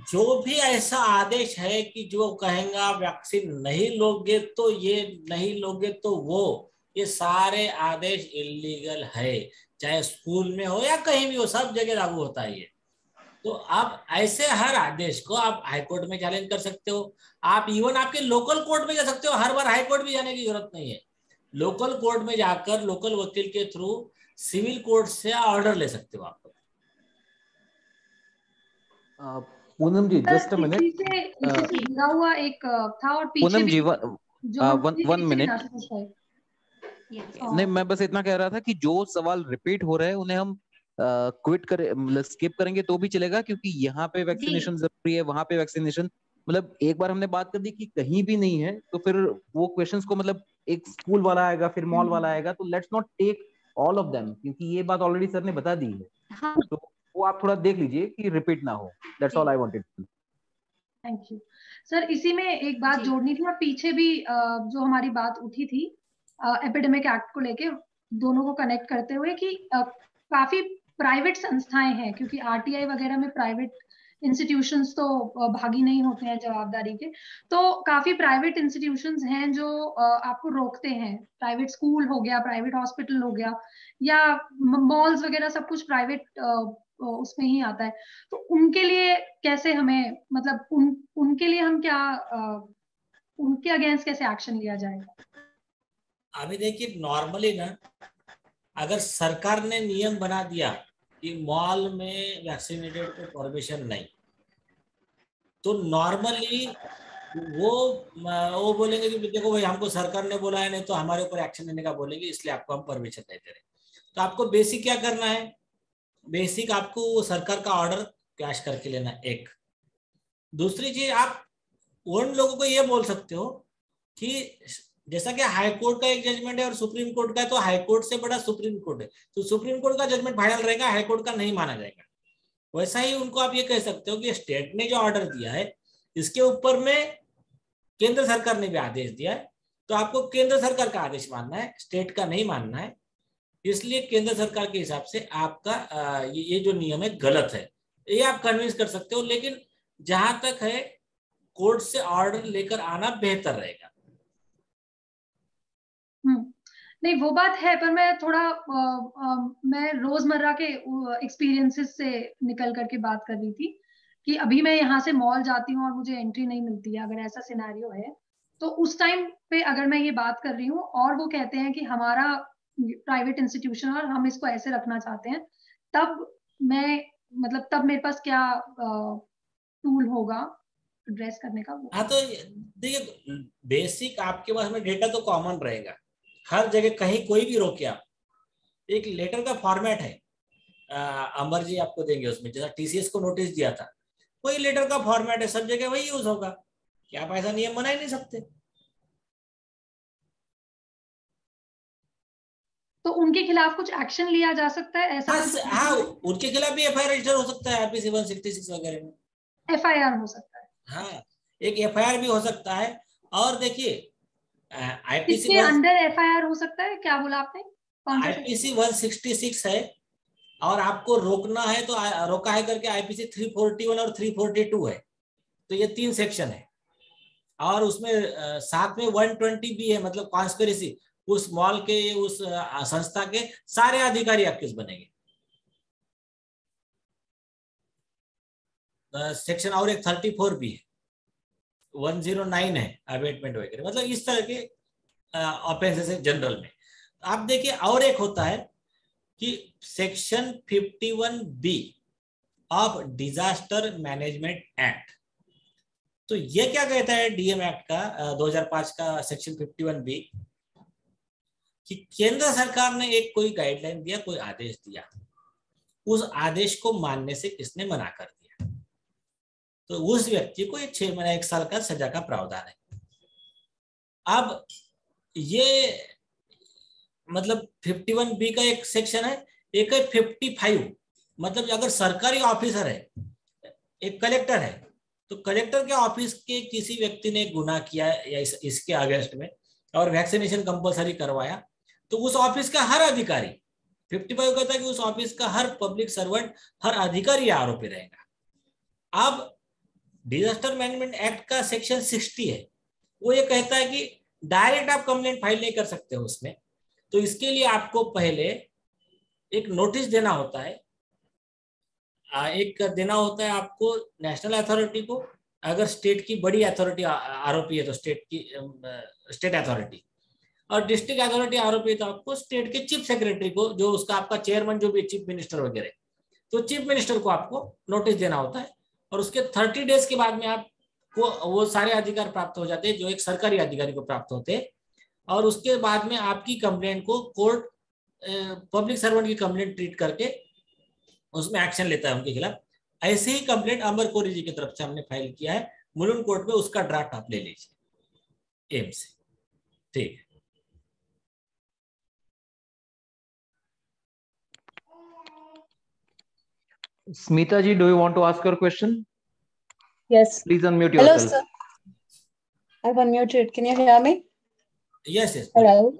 जो भी ऐसा आदेश है कि जो कहेगा वैक्सीन नहीं लोगे तो ये, नहीं लोगे तो वो, ये सारे आदेश इलीगल है, चाहे स्कूल में हो या कहीं भी हो, सब जगह लागू होता है ये। तो आप ऐसे हर आदेश को आप हाईकोर्ट में चैलेंज कर सकते हो, आप इवन आपके लोकल कोर्ट में जा सकते हो, हर बार हाईकोर्ट भी जाने की जरूरत नहीं है। लोकल कोर्ट में जाकर लोकल वकील के थ्रू सिविल कोर्ट से ऑर्डर ले सकते हो आप। पूनम जी, जस्ट अ मिनट। इसी से जुड़ा हुआ एक था और पीछे पूनम जी, भी वन मिनट। नहीं, मैं बस इतना कह रहा था कि जो सवाल रिपीट हो रहे हैं उन्हें हम क्विट करें, मतलब स्किप करेंगे तो भी चलेगा, क्योंकि यहाँ पे वैक्सीनेशन जरूरी है, वहां पे वैक्सीनेशन, मतलब एक बार हमने बात कर दी कि कहीं भी नहीं है, तो फिर वो क्वेश्चंस को, मतलब एक स्कूल वाला आएगा, फिर मॉल वाला आएगा, तो let's not take all of them, क्योंकि ये बात ऑलरेडी सर ने बता दी है। हाँ। तो वो आप थोड़ा देख लीजिए कि रिपीट ना हो। That's all I wanted. Thank you sir. इसी में एक बात जोड़नी थी, और पीछे भी जो हमारी बात उठी थी एपिडेमिक एक्ट को लेके, दोनों को कनेक्ट करते हुए कि काफी प्राइवेट संस्थाएं हैं, क्योंकि आरटीआई वगैरह में प्राइवेट इंस्टीट्यूशंस तो भागी नहीं होते हैं जवाबदारी के, तो काफी प्राइवेट इंस्टीट्यूशंस हैं जो आपको रोकते हैं। प्राइवेट स्कूल हो गया, प्राइवेट हॉस्पिटल हो गया, या मॉल्स वगैरह, सब कुछ प्राइवेट उसमें ही आता है। तो उनके लिए कैसे हमें, मतलब उनके लिए हम क्या, उनके अगेंस्ट कैसे एक्शन लिया जाएगा? अभी देखिए, नॉर्मली ना, अगर सरकार ने नियम बना दिया कि मॉल में वैक्सीनेटेड को परमिशन नहीं, तो नॉर्मली वो बोलेंगे कि देखो भाई, हमको सरकार ने बोला है, नहीं तो हमारे ऊपर एक्शन लेने का बोलेंगे, इसलिए आपको हम परमिशन नहीं दे रहे। तो आपको बेसिक क्या करना है, बेसिक आपको सरकार का ऑर्डर कैश करके लेना, एक। दूसरी चीज, आप उन लोगों को ये बोल सकते हो कि जैसा कि हाई कोर्ट का एक जजमेंट है और सुप्रीम कोर्ट का है, तो हाई कोर्ट से बड़ा सुप्रीम कोर्ट है, तो सुप्रीम कोर्ट का जजमेंट फाइनल रहेगा, हाई कोर्ट का नहीं माना जाएगा। वैसा ही उनको आप ये कह सकते हो कि स्टेट ने जो ऑर्डर दिया है, इसके ऊपर में केंद्र सरकार ने भी आदेश दिया है, तो आपको केंद्र सरकार का आदेश मानना है, स्टेट का नहीं मानना है। इसलिए केंद्र सरकार के हिसाब से आपका ये जो नियम है गलत है, ये आप कन्विंस कर सकते हो। लेकिन जहां तक है, कोर्ट से ऑर्डर लेकर आना बेहतर रहेगा। नहीं, वो बात है, पर मैं थोड़ा मैं रोजमर्रा के एक्सपीरियंसेस से निकल करके बात कर रही थी कि अभी मैं यहाँ से मॉल जाती हूँ और मुझे एंट्री नहीं मिलती है, अगर ऐसा सिनेरियो है, तो उस टाइम पे अगर मैं ये बात कर रही हूँ और वो कहते हैं कि हमारा प्राइवेट इंस्टीट्यूशन और हम इसको ऐसे रखना चाहते हैं, तब मैं, मतलब तब मेरे पास क्या टूल होगा एड्रेस करने का? हाँ, तो देखिए, बेसिक आपके पास में डेटा तो कॉमन रहेगा हर जगह, कहीं कोई भी रोके आप। एक लेटर का फॉर्मेट है, अमर जी आपको देंगे, उसमें जैसा टीसीएस को नोटिस दिया था, वही लेटर का फॉर्मेट है, सब जगह वही यूज होगा। क्या आप ऐसा नियम बना ही नहीं सकते? तो उनके खिलाफ कुछ एक्शन लिया जा सकता है ऐसा? हाँ, उनके खिलाफ भी एफआईआर रजिस्टर हो सकता है, आईपीसी 166 वगैरह में एफआईआर हो सकता है। हाँ, एक एफआईआर भी हो सकता है। और देखिए, आईपीसी अंडर एफआईआर हो सकता है, क्या बोला आपने? आईपीसी 166 है, और आपको रोकना है तो रोका है करके आईपीसी 341 और 342 है, तो ये 3 सेक्शन है। और उसमें साथ में 120 भी है, मतलब कॉन्स्पिरेसी, उस मॉल के, उस संस्था के सारे अधिकारी एक्टिव बनेंगे। सेक्शन और एक 34 भी है, 109 है अबेटमेंट वगैरह, मतलब इस तरह के ऑफेंसेस है जनरल में। आप देखिए, और एक होता है कि section 51B of disaster management act, तो ये क्या कहता है डीएम एक्ट का 2005 का सेक्शन 51B कि केंद्र सरकार ने एक कोई गाइडलाइन दिया, कोई आदेश दिया, उस आदेश को मानने से किसने मना कर दिया तो उस व्यक्ति को 6 महीने 1 साल का सजा का प्रावधान है। अब ये मतलब 51B का एक सेक्शन है, एक है 55, मतलब अगर सरकारी ऑफिसर है, एक कलेक्टर है, तो कलेक्टर के ऑफिस के किसी व्यक्ति ने गुनाह किया या इसके अगेंस्ट में और वैक्सीनेशन कंपलसरी करवाया, तो उस ऑफिस का हर अधिकारी, 55 कहता है कि उस ऑफिस का हर पब्लिक सर्वेंट, हर अधिकारी आरोपी रहेगा। अब डिजास्टर मैनेजमेंट एक्ट का सेक्शन 60 है, वो ये कहता है कि डायरेक्ट आप कंप्लेंट फाइल नहीं कर सकते हो उसमें, तो इसके लिए आपको पहले एक नोटिस देना होता है, एक देना होता है आपको नेशनल अथॉरिटी को, अगर स्टेट की बड़ी अथॉरिटी आरोपी है तो स्टेट अथॉरिटी, और डिस्ट्रिक्ट अथॉरिटी आरोपी है तो आपको स्टेट के चीफ सेक्रेटरी को, जो उसका आपका चेयरमैन जो भी चीफ मिनिस्टर वगैरह, तो चीफ मिनिस्टर को आपको नोटिस देना होता है और उसके 30 डेज के बाद में आपको वो सारे अधिकार प्राप्त हो जाते हैं जो एक सरकारी अधिकारी को प्राप्त होते हैं, और उसके बाद में आपकी कंप्लेंट को कोर्ट पब्लिक सर्वेंट की कंप्लेंट ट्रीट करके उसमें एक्शन लेता है उनके खिलाफ। ऐसे ही कंप्लेंट अमर कोरी जी की तरफ से हमने फाइल किया है मुलुंड कोर्ट में, उसका ड्राफ्ट आप ले लीजिए एम से, ठीक है। Smita ji, do you want to ask your question? Yes. Please unmute Hello, yourself. sir. I've unmuted. Can you hear me? Yes, yes. Hello.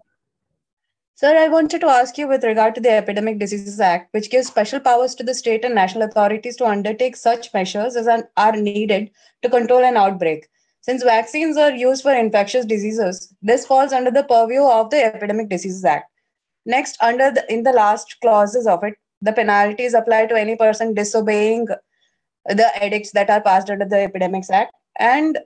Sir, I wanted to ask you with regard to the Epidemic Diseases Act, which gives special powers to the state and national authorities to undertake such measures as are needed to control an outbreak. Since vaccines are used for infectious diseases, this falls under the purview of the Epidemic Diseases Act. Next, in the last clauses of it, the penalties apply to any person disobeying the edicts that are passed under the Epidemics Act. And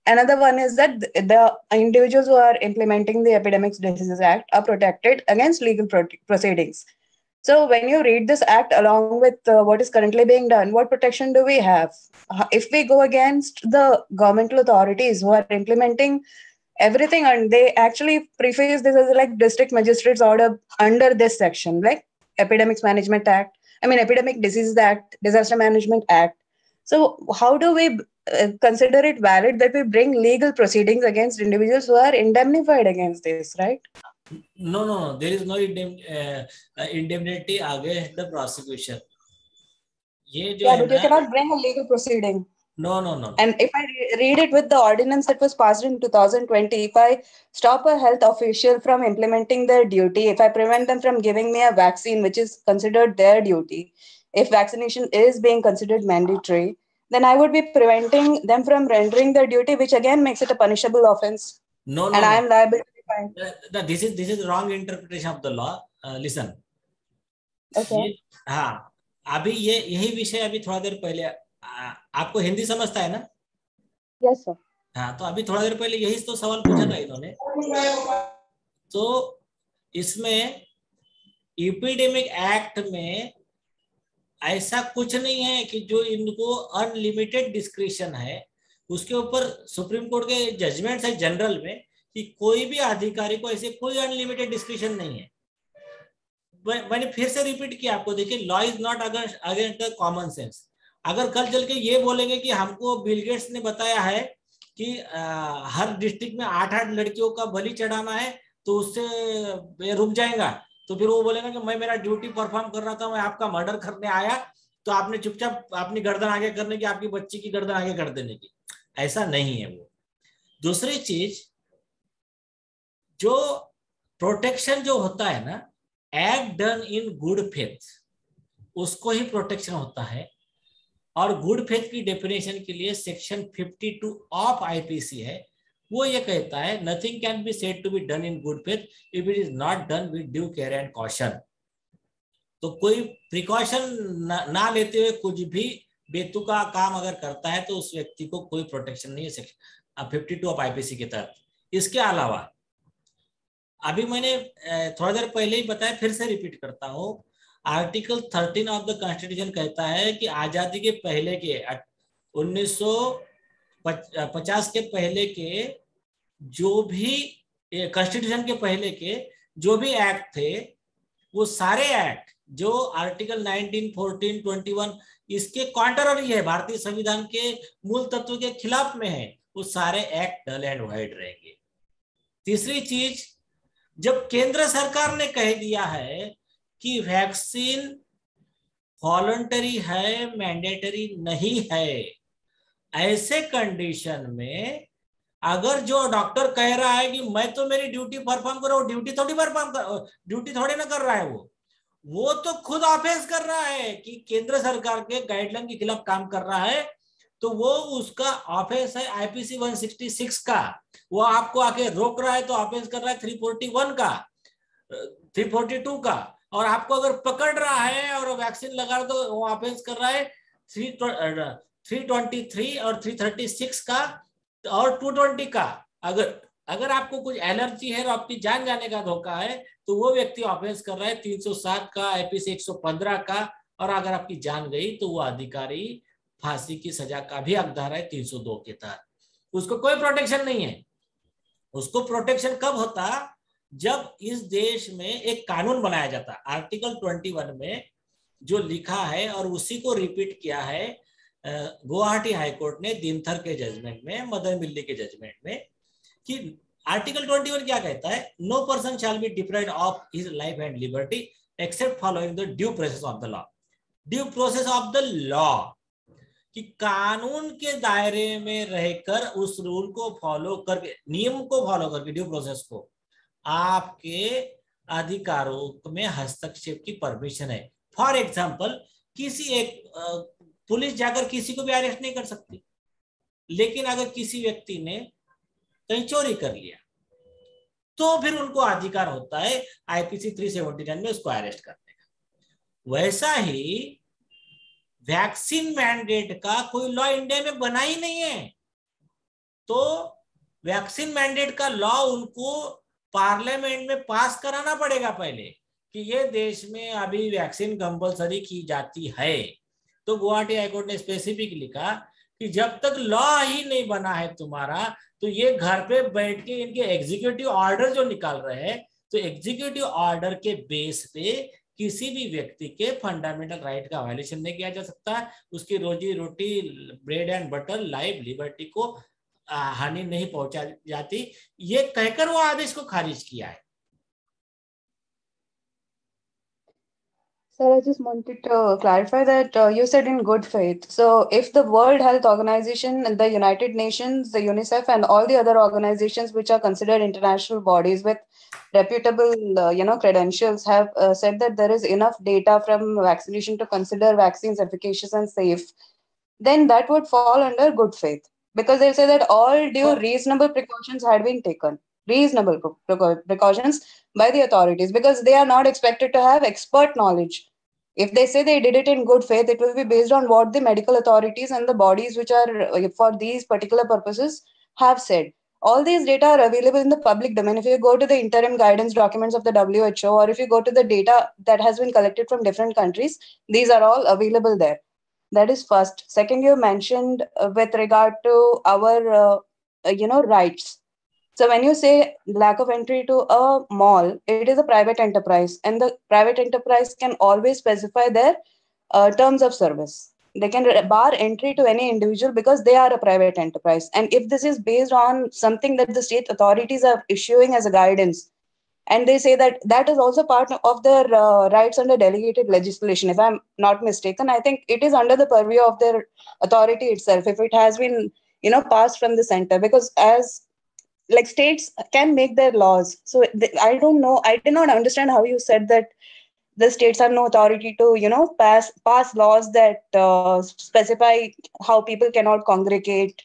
another one is that the individuals who are implementing the Epidemics Diseases Act are protected against legal proceedings. So when you read this act along with what is currently being done, what protection do we have? If we go against the governmental authorities who are implementing everything, and they actually preface this as like district magistrate's order under this section, like Epidemics Management Act, Epidemic Diseases Act, Disaster Management Act. So how do we consider it valid that we bring legal proceedings against individuals who are indemnified against this, right? No, there is no indemnity against the prosecution. But you cannot bring a legal proceeding. No. And if I read it with the ordinance that was passed in 2020, if I stop a health official from implementing their duty, if I prevent them from giving me a vaccine, which is considered their duty, if vaccination is being considered mandatory, then I would be preventing them from rendering their duty, which again makes it a punishable offense. No. And I am liable to be fined. This is wrong interpretation of the law. Listen. Okay. हाँ, अभी यही विषय अभी थोड़ा देर पहले आपको हिंदी समझता है ना? Yes, sir. हाँ, तो अभी थोड़ा देर पहले यही तो सवाल पूछा था इन्होंने। तो इसमें एपिडेमिक एक्ट में ऐसा कुछ नहीं है कि जो इनको अनलिमिटेड डिस्क्रिशन है, उसके ऊपर सुप्रीम कोर्ट के जजमेंट्स है जनरल में कि कोई भी अधिकारी को ऐसे कोई अनलिमिटेड डिस्क्रिशन नहीं है। मैंने फिर से रिपीट किया आपको, देखिए law is not against the common sense. अगर कल चल के ये बोलेंगे कि हमको बिल गेट्स ने बताया है कि हर डिस्ट्रिक्ट में 8-8 लड़कियों का बलि चढ़ाना है तो उससे रुक जाएगा, तो फिर वो बोलेगा कि मैं मेरा ड्यूटी परफॉर्म कर रहा था, मैं आपका मर्डर करने आया तो आपने चुपचाप अपनी गर्दन आगे करने की, आपकी बच्ची की गर्दन आगे कर देने की। ऐसा नहीं है वो। दूसरी चीज, जो प्रोटेक्शन जो होता है ना, act done in good faith, उसको ही प्रोटेक्शन होता है। और गुड फेथ की डेफिनेशन के लिए सेक्शन 52 ऑफ आईपीसी है, वो ये कहता है nothing can be said to be done in good faith if it is not done with due care and caution. तो कोई प्रिकॉशन ना लेते हुए कुछ भी बेतुका काम अगर करता है तो उस व्यक्ति को कोई प्रोटेक्शन नहीं है सेक्शन 52 ऑफ आईपीसी के तहत। इसके अलावा अभी मैंने थोड़ा देर पहले ही बताया, फिर से रिपीट करता हूँ, आर्टिकल 13 ऑफ द कॉन्स्टिट्यूशन कहता है कि आजादी के पहले के 50 के पहले के जो भी कॉन्स्टिट्यूशन के पहले के जो भी एक्ट थे, वो सारे एक्ट जो आर्टिकल 19, 14, 21 इसके कॉन्ट्ररी है, भारतीय संविधान के मूल तत्व के खिलाफ में है, वो सारे एक्ट नल एंड वॉइड रहेंगे। तीसरी चीज, जब केंद्र सरकार ने कह दिया है कि वैक्सीन वॉलंटरी है, मैंडेटरी नहीं है, ऐसे कंडीशन में अगर जो डॉक्टर कह रहा है कि मैं तो मेरी ड्यूटी परफॉर्म कर रहा हूं, ड्यूटी थोड़ी ना कर रहा है, वो तो खुद ऑफेंस कर रहा है कि केंद्र सरकार के गाइडलाइन के खिलाफ काम कर रहा है, तो वो उसका ऑफेंस है आईपीसी 166 का। वो आपको आके रोक रहा है तो ऑफेंस कर रहा है 341 का, 342 का, और आपको अगर पकड़ रहा है और वैक्सीन लगा तो वो ऑफेंस कर रहा है 323 और 336 का और 220 का। अगर आपको कुछ एलर्जी है और आपकी जान जाने का धोखा है तो वो व्यक्ति ऑफेंस कर रहा है 307 का, आईपीसी 115 का, और अगर आपकी जान गई तो वो अधिकारी फांसी की सजा का भी हकदार है 302 के तहत। उसको कोई प्रोटेक्शन नहीं है। उसको प्रोटेक्शन कब होता, जब इस देश में एक कानून बनाया जाता। आर्टिकल 21 में जो लिखा है और उसी को रिपीट किया है गुवाहाटी हाईकोर्ट ने दिनथर के जजमेंट में, मदन मिल्ली के जजमेंट में, कि आर्टिकल 21 क्या कहता है, no person shall be deprived of his life and liberty except following the due process of the law. Due process of the law कि कानून के दायरे में रहकर उस रूल को फॉलो करके, नियम को फॉलो करके, ड्यू प्रोसेस को, आपके अधिकारों में हस्तक्षेप की परमिशन है। फॉर एग्जाम्पल, किसी एक पुलिस जाकर किसी को भी अरेस्ट नहीं कर सकती, लेकिन अगर किसी व्यक्ति ने कहीं चोरी कर लिया तो फिर उनको अधिकार होता है आईपीसी 379 में उसको अरेस्ट करने का। वैसा ही वैक्सीन मैंडेट का कोई लॉ इंडिया में बना ही नहीं है, तो वैक्सीन मैंडेट का लॉ उनको पार्लियामेंट में पास कराना पड़ेगा पहले कि ये देश में अभी वैक्सीन कंपलसरी की जाती है। तो गुवाहाटी हाईकोर्ट ने स्पेसिफिक लिखा कि जब तक लॉ ही नहीं बना है तुम्हारा, तो ये घर पे बैठ के इनके एग्जीक्यूटिव ऑर्डर जो निकाल रहे हैं, तो एग्जीक्यूटिव ऑर्डर के बेस पे किसी भी व्यक्ति के फंडामेंटल राइट का वायलेशन नहीं किया जा सकता, उसकी रोजी रोटी, bread and butter, life, liberty को हानि नहीं पहुंचा जाती, ये कहकर वो आदेश को खारिज किया है। Sir, I just wanted to clarify that you said in good faith. So, if the World Health Organization, the United Nations, the UNICEF, and all the other organizations which are considered international bodies with reputable, credentials have said that there is enough data from vaccination to consider vaccines efficacious and safe, then that would fall under good faith, because they say that all due reasonable precautions had been taken. Reasonable precautions by the authorities, because they are not expected to have expert knowledge. If they say they did it in good faith, it will be based on what the medical authorities and the bodies which are for these particular purposes have said. All these data are available in the public domain. If you go to the interim guidance documents of the WHO, or if you go to the data that has been collected from different countries, these are all available there. That is first. Second, you mentioned with regard to our, rights. So when you say lack of entry to a mall, it is a private enterprise, and the private enterprise can always specify their terms of service. They can bar entry to any individual because they are a private enterprise. And if this is based on something that the state authorities are issuing as a guidance, and they say that that is also part of their rights under delegated legislation, if I'm not mistaken, I think it is under the purview of their authority itself, if it has been, passed from the center, because as like states can make their laws. So I don't know, I did not understand how you said that the states have no authority to, pass laws that specify how people cannot congregate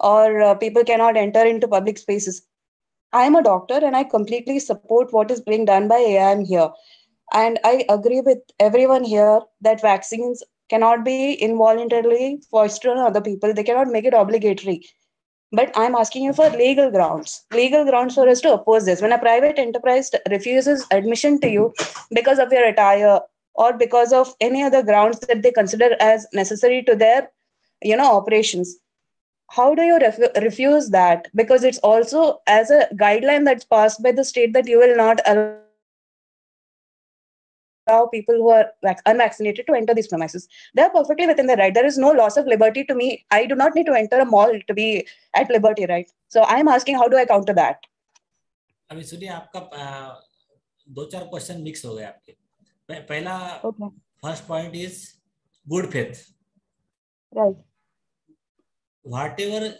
or people cannot enter into public spaces. I am a doctor and I completely support what is being done by AIIMS here. And I agree with everyone here that vaccines cannot be involuntarily foisted on other people. They cannot make it obligatory. But I'm asking you for legal grounds for us to oppose this. When a private enterprise refuses admission to you because of your attire or because of any other grounds that they consider as necessary to their, operations, how do you refuse that? Because it's also as a guideline that's passed by the state that you will not allow people who are unvaccinated to enter these premises. They are perfectly within their right. There is no loss of liberty to me. I do not need to enter a mall to be at liberty, right? So I am asking, how do I counter that? अभी सुनिए, आपका 2-4 question mix हो गए आपके. पहला first point is good faith. Right. Whatever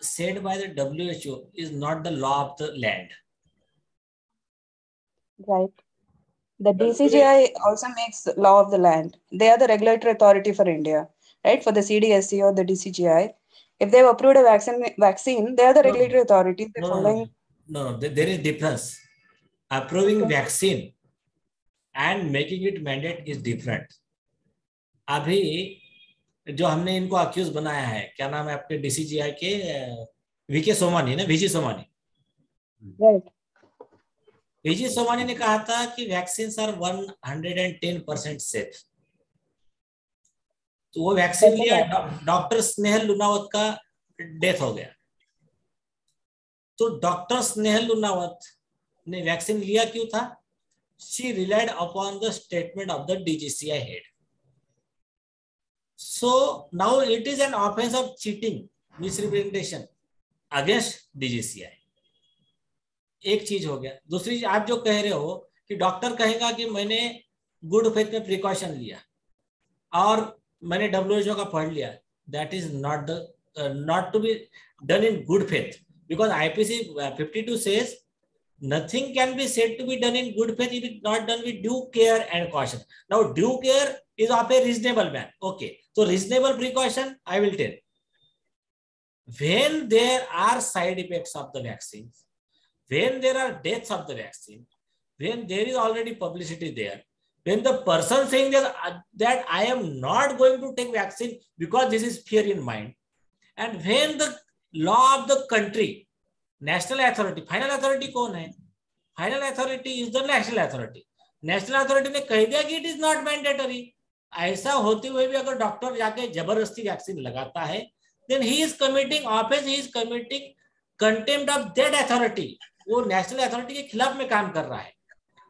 said by the WHO is not the law of the land. Right. The DCGI also makes law of the land. They are the regulatory authority for India, right? For the CDSC or the DCGI. If they've approved a vaccine, they are the regulatory authority. No, there is difference. Approving vaccine and making it mandate is different. अभी जो हमने इनको accused बनाया है, क्या नाम है आपके DCGI के, वीके सोमानी ना, V G Somani. Right. V G Somani ने कहा था कि वैक्सीन आर 110% सेफ. तो वो वैक्सीन लिया, डॉक्टर स्नेहल लुनावत का डेथ हो गया. तो डॉक्टर स्नेहल लुनावत ने वैक्सीन लिया क्यों था? She relied upon the statement of the DCGI head. So now it is an offense of cheating, misrepresentation against DCGI. एक चीज हो गया. दूसरी चीज, आप जो कह रहे हो कि डॉक्टर कहेगा कि मैंने गुड फेथ में प्रिकॉशन लिया और मैंने WHO का पढ़ लिया, that is not to be done in good faith, because IPC 52 says nothing can be said to be done in good faith if it's not done with due care and caution. Now due care is of a reasonable man. Okay, so reasonable precaution I will tell. When there are side effects of the vaccine, when there are deaths of the vaccine, when there is already publicity there, when the person saying that I am not going to take vaccine because this is fear in mind, and when the law of the country, national authority, final authority कौन है? Final authority is the national authority. National authority ने कह दिया कि it is not mandatory. ऐसा होते हुए भी अगर डॉक्टर जाके जबरदस्ती वैक्सीन लगाता है, then he is committing offense, he is committing contempt of that authority. वो national authority के खिलाफ में काम कर रहा है.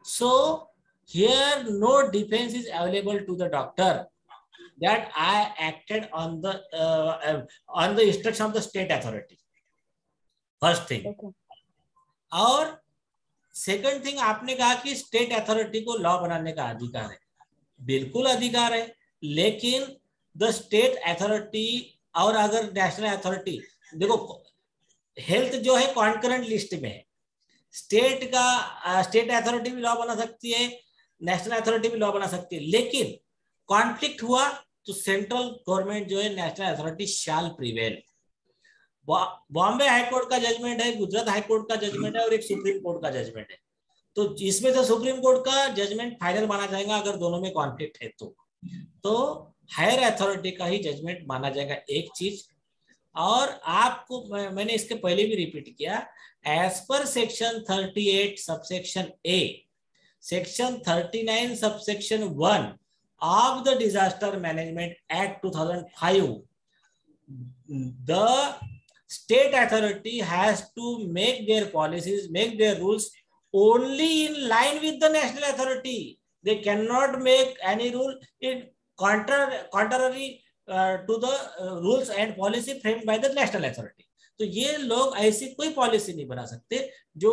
So here no defense is available to the doctor that I acted on the instruction of the state authority. First thing. Okay. और second thing, आपने कहा कि स्टेट अथॉरिटी को लॉ बनाने का अधिकार है. बिल्कुल अधिकार है, लेकिन द स्टेट अथॉरिटी और अगर नेशनल अथॉरिटी, देखो हेल्थ जो है कॉन्करेंट लिस्ट में है. स्टेट अथॉरिटी भी लॉ बना सकती है, नेशनल अथॉरिटी भी लॉ बना सकती है, लेकिन कॉन्फ्लिक्ट हुआ तो सेंट्रल गवर्नमेंट जो है, नेशनल अथॉरिटी शैल प्रिवेल. बॉम्बे हाईकोर्ट का जजमेंट है, गुजरात हाईकोर्ट का जजमेंट है और एक सुप्रीम कोर्ट का जजमेंट है. तो इसमें से सुप्रीम कोर्ट का जजमेंट फाइनल माना जाएगा अगर दोनों में कॉन्फ्लिक्ट है तो हायर अथॉरिटी का ही जजमेंट माना जाएगा. एक चीज और आपको मैंने इसके पहले भी रिपीट किया, as per section 38 subsection A, section 39 subsection 1 of the disaster management act 2005, the state authority has to make their policies, make their rules only in line with the national authority. They cannot make any rule in contrary to the rules and policy framed by the national authority. तो ये लोग ऐसी कोई policy नहीं बना सकते जो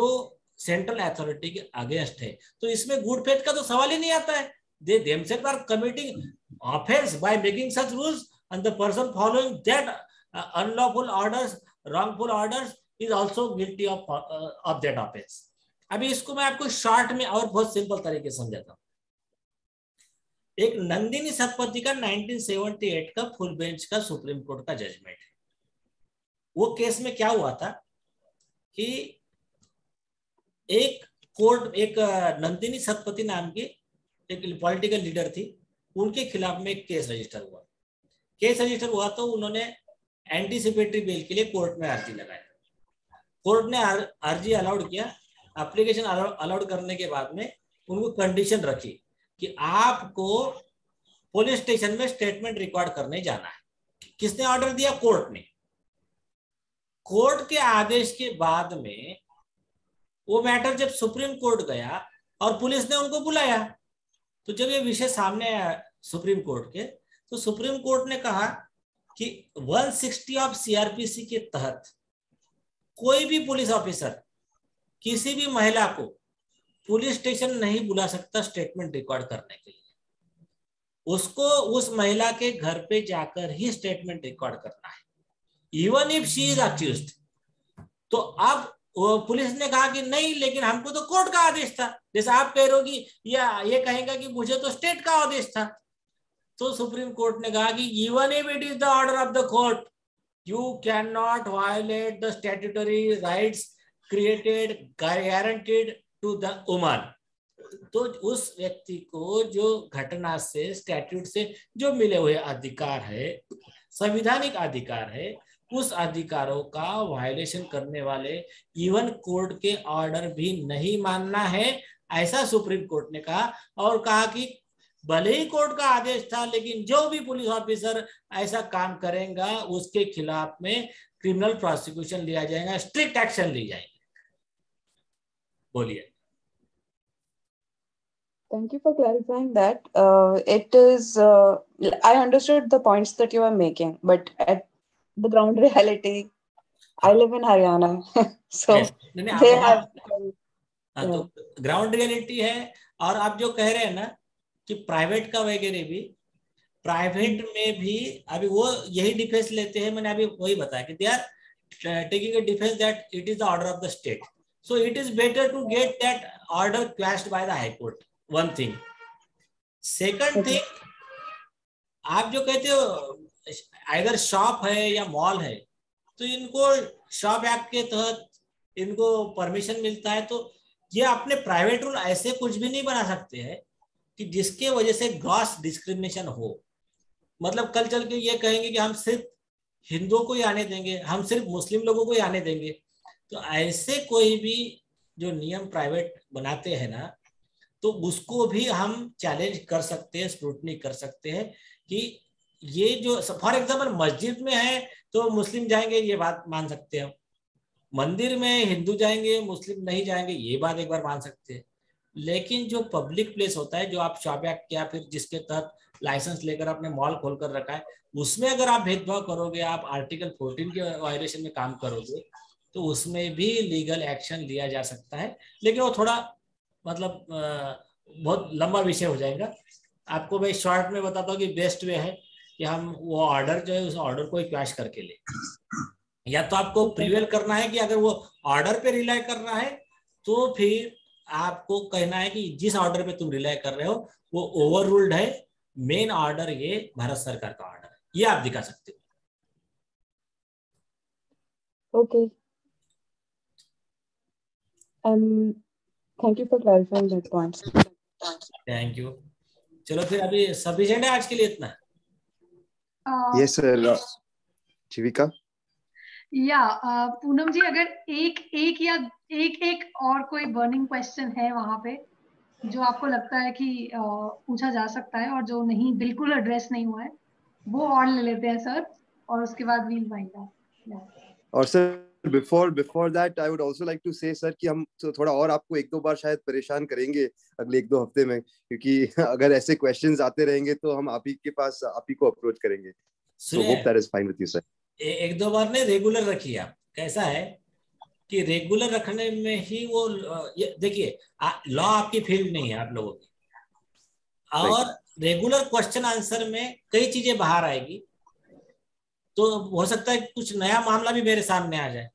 central authority के अगेंस्ट है. तो इसमें गुड फेथ का तो सवाल ही नहीं आता है. They themselves are committing offense by making such rules, and the person following that unlawful orders, wrongful orders is also guilty of that offense. अभी इसको मैं आपको शॉर्ट में और बहुत सिंपल तरीके से समझाता हूँ. एक नंदिनी सतपथी का 1978 का फुल बेंच का सुप्रीम कोर्ट का जजमेंट है. वो केस में क्या हुआ था कि एक नंदिनी सतपथी नाम की एक पॉलिटिकल लीडर थी, उनके खिलाफ में एक केस रजिस्टर हुआ. केस रजिस्टर हुआ तो उन्होंने एंटीसिपेटरी बेल के लिए कोर्ट में अर्जी लगाया. कोर्ट ने अर्जी अलाउड किया. एप्लीकेशन अलाउड करने के बाद में उनको कंडीशन रखी कि आपको पुलिस स्टेशन में स्टेटमेंट रिकॉर्ड करने जाना है. किसने ऑर्डर दिया? कोर्ट ने. कोर्ट के आदेश के बाद में वो मैटर जब सुप्रीम कोर्ट गया और पुलिस ने उनको बुलाया, तो जब ये विषय सामने आया सुप्रीम कोर्ट के, तो सुप्रीम कोर्ट ने कहा कि 160 ऑफ सीआरपीसी के तहत कोई भी पुलिस ऑफिसर किसी भी महिला को पुलिस स्टेशन नहीं बुला सकता स्टेटमेंट रिकॉर्ड करने के लिए। उसको उस महिला के घर पे जाकर ही स्टेटमेंट रिकॉर्ड करना है, even if she is accused. तो अब पुलिस ने कहा कि नहीं, लेकिन हमको तो कोर्ट का आदेश था। जैसे आप कह रहे हो कि या ये कहेंगे कि मुझे तो स्टेट का आदेश था। तो सुप्रीम कोर्ट ने कहा कि even if it is the order of the court, you can not violate the statutory rights created guaranteed to the woman. तो उस व्यक्ति को जो घटना से, स्टैट्यूट से जो मिले हुए अधिकार है, संवैधानिक अधिकार है, उस अधिकारों का वायलेशन करने वाले इवन कोर्ट के ऑर्डर भी नहीं मानना है, ऐसा सुप्रीम कोर्ट ने कहा। और कहा कि भले ही कोर्ट का आदेश था, लेकिन जो भी पुलिस ऑफिसर ऐसा काम करेगा उसके खिलाफ में क्रिमिनल प्रोसिक्यूशन लिया जाएगा, स्ट्रिक्ट एक्शन ली जाएगी। बोलिए। Thank you for clarifying that. It is, I understood the points that you are making, but at the ground reality, I live in Haryana, so yes. they have. तो ground reality है। और आप जो कह रहे हैं ना कि प्राइवेट का वगैरह भी, प्राइवेट में भी अभी वो यही डिफेंस लेते हैं। मैंने अभी वही बताया कि they are taking a defence that it is the order of the state, so it is better to get that order quashed by the high court. One thing. Second thing, आप जो कहते हो अगर शॉप है या mall है, तो इनको शॉप एक्ट के तहत इनको परमिशन मिलता है। तो ये अपने प्राइवेट रूल ऐसे कुछ भी नहीं बना सकते हैं कि जिसके वजह से ग्रॉस डिस्क्रिमिनेशन हो। मतलब कल चल के ये कहेंगे कि हम सिर्फ हिंदुओं को ही आने देंगे, हम सिर्फ मुस्लिम लोगों को ही आने देंगे। तो ऐसे कोई भी जो नियम प्राइवेट बनाते हैं ना, तो उसको भी हम चैलेंज कर सकते हैं, स्क्रूटनी कर सकते हैं कि ये जो फॉर एग्जाम्पल मस्जिद में है तो मुस्लिम जाएंगे, ये बात मान सकते हैं। मंदिर में हिंदू जाएंगे, मुस्लिम नहीं जाएंगे, ये बात एक बार मान सकते हैं। लेकिन जो पब्लिक प्लेस होता है, जो आप शॉप एक्ट या फिर जिसके तहत लाइसेंस लेकर आपने मॉल खोल कर रखा है, उसमें अगर आप भेदभाव करोगे, आप आर्टिकल 14 के वायलेशन में काम करोगे, तो उसमें भी लीगल एक्शन लिया जा सकता है। लेकिन वो थोड़ा मतलब बहुत लंबा विषय हो जाएगा। आपको मैं शॉर्ट में बताता हूँ कि बेस्ट वे है कि हम वो ऑर्डर जो है उस ऑर्डर को क्वैश करके ले, या तो आपको प्रिवेल करना है कि अगर वो ऑर्डर पे रिलाई करना है तो फिर आपको कहना है कि जिस ऑर्डर पे तुम रिलाई कर रहे हो वो ओवर रूल्ड है, मेन ऑर्डर ये भारत सरकार का ऑर्डर है, ये आप दिखा सकते हो। Okay. Thank you for clarifying that point. Thank you. चलो फिर अभी सफिशिएंट है आज के लिए इतना। Yes, sir. जीविका? या पूनम जी, अगर एक या एक और कोई बर्निंग क्वेश्चन है वहां पे जो आपको लगता है कि पूछा जा सकता है और जो नहीं बिल्कुल एड्रेस नहीं हुआ है, वो और ले लेते हैं सर, और उसके बाद वील वाइंड अप। और sir before that I would also like to say sir कि हम थोड़ा और आपको एक दो बार शायद परेशान करेंगे अगले एक दो हफ्ते में, क्योंकि अगर ऐसे क्वेश्चंस आते रहेंगे तो हम आप ही के पास आप ही को अप्रोच करेंगे। So hope that is fine with you sir. एक दो बार ने रेगुलर रखिए आप। कैसा है कि रेगुलर रखने में ही वो देखिए लॉ आपकी फील्ड नहीं है आप लोगों की, और रेगुलर क्वेश्चन आंसर में कई चीजें बाहर आएगी, तो हो सकता है कुछ नया मामला भी मेरे सामने आ जाए,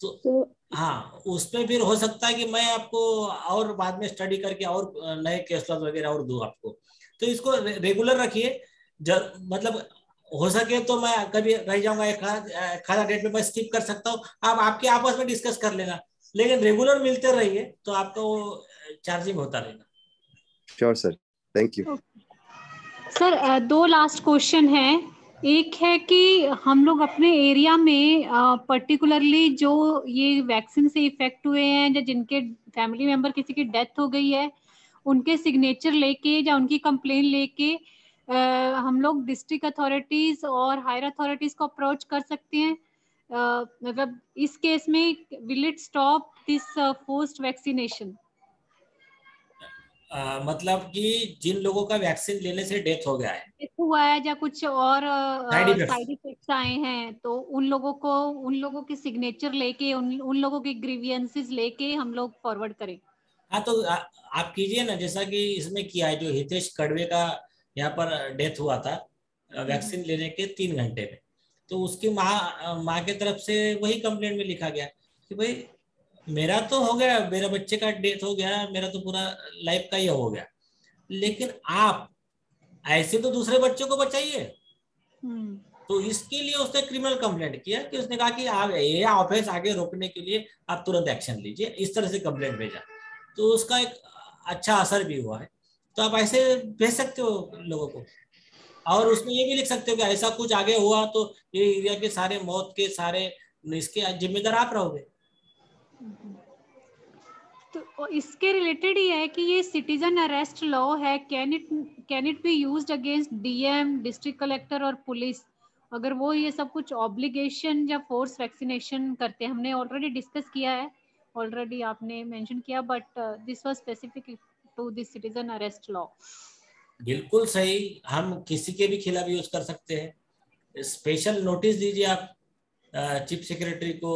तो हाँ उसमें फिर हो सकता है कि मैं आपको और बाद में स्टडी करके और नए केस लॉ वगैरह और दूं आपको। तो इसको रेगुलर रखिए। मतलब हो सके तो मैं कभी रह जाऊंगा एक खाना डेट में मैं स्किप कर सकता हूँ, आप आपके आपस में डिस्कस कर लेना, लेकिन रेगुलर मिलते रहिए तो आपका वो चार्जिंग होता रहेगा। Sure sir, thank you sir. दो लास्ट क्वेश्चन है। एक है कि हम लोग अपने एरिया में पर्टिकुलरली जो ये वैक्सीन से इफेक्ट हुए हैं या जिनके फैमिली मेंबर किसी की डेथ हो गई है, उनके सिग्नेचर लेके या उनकी कंप्लेन लेके हम लोग डिस्ट्रिक्ट अथॉरिटीज और हायर अथॉरिटीज को अप्रोच कर सकते हैं मतलब इस केस में will it stop this forced vaccination? मतलब कि जिन लोगों का वैक्सीन लेने से डेथ हो गया है, डेथ हुआ है या कुछ और साइड साइड इफेक्ट्स आए हैं, तो उन लोगों के सिग्नेचर लेके, उन लोगों के ग्रीवियंसेस लेके हम लोग फॉरवर्ड करें? हाँ, तो आप कीजिए ना, जैसा कि इसमें किया है, जो हितेश कड़वे का यहाँ पर डेथ हुआ था वैक्सीन लेने के 3 घंटे में, तो उसकी माँ के तरफ से वही कंप्लेंट में लिखा गया कि भाई मेरा तो हो गया, मेरा बच्चे का डेथ हो गया, मेरा तो पूरा लाइफ का ये हो गया, लेकिन आप ऐसे तो दूसरे बच्चों को बचाइए। तो इसके लिए उसने क्रिमिनल कंप्लेंट किया कि उसने कहा कि आप ये ऑफेंस आगे रोकने के लिए आप तुरंत एक्शन लीजिए, इस तरह से कंप्लेंट भेजा। तो उसका एक अच्छा असर भी हुआ है। तो आप ऐसे भेज सकते हो लोगों को, और उसमें ये भी लिख सकते हो कि ऐसा कुछ आगे हुआ तो ये एरिया के सारे मौत के सारे इसके जिम्मेदार आप रहोगे। तो इसके रिलेटेड ही है कि ये सिटीजन अरेस्ट लॉ है, can it be used against DM, district collector और पुलिस, अगर वो ये सब कुछ ऑब्लिगेशन या फोर्स वैक्सीनेशन करते हैं? हमने ऑलरेडी डिस्कस किया है, ऑलरेडी आपने मेंशन किया, but this was specific to this citizen arrest law. बिल्कुल सही, हम किसी के भी खिलाफ यूज कर सकते हैं। स्पेशल नोटिस दीजिए आप चीफ सेक्रेटरी को,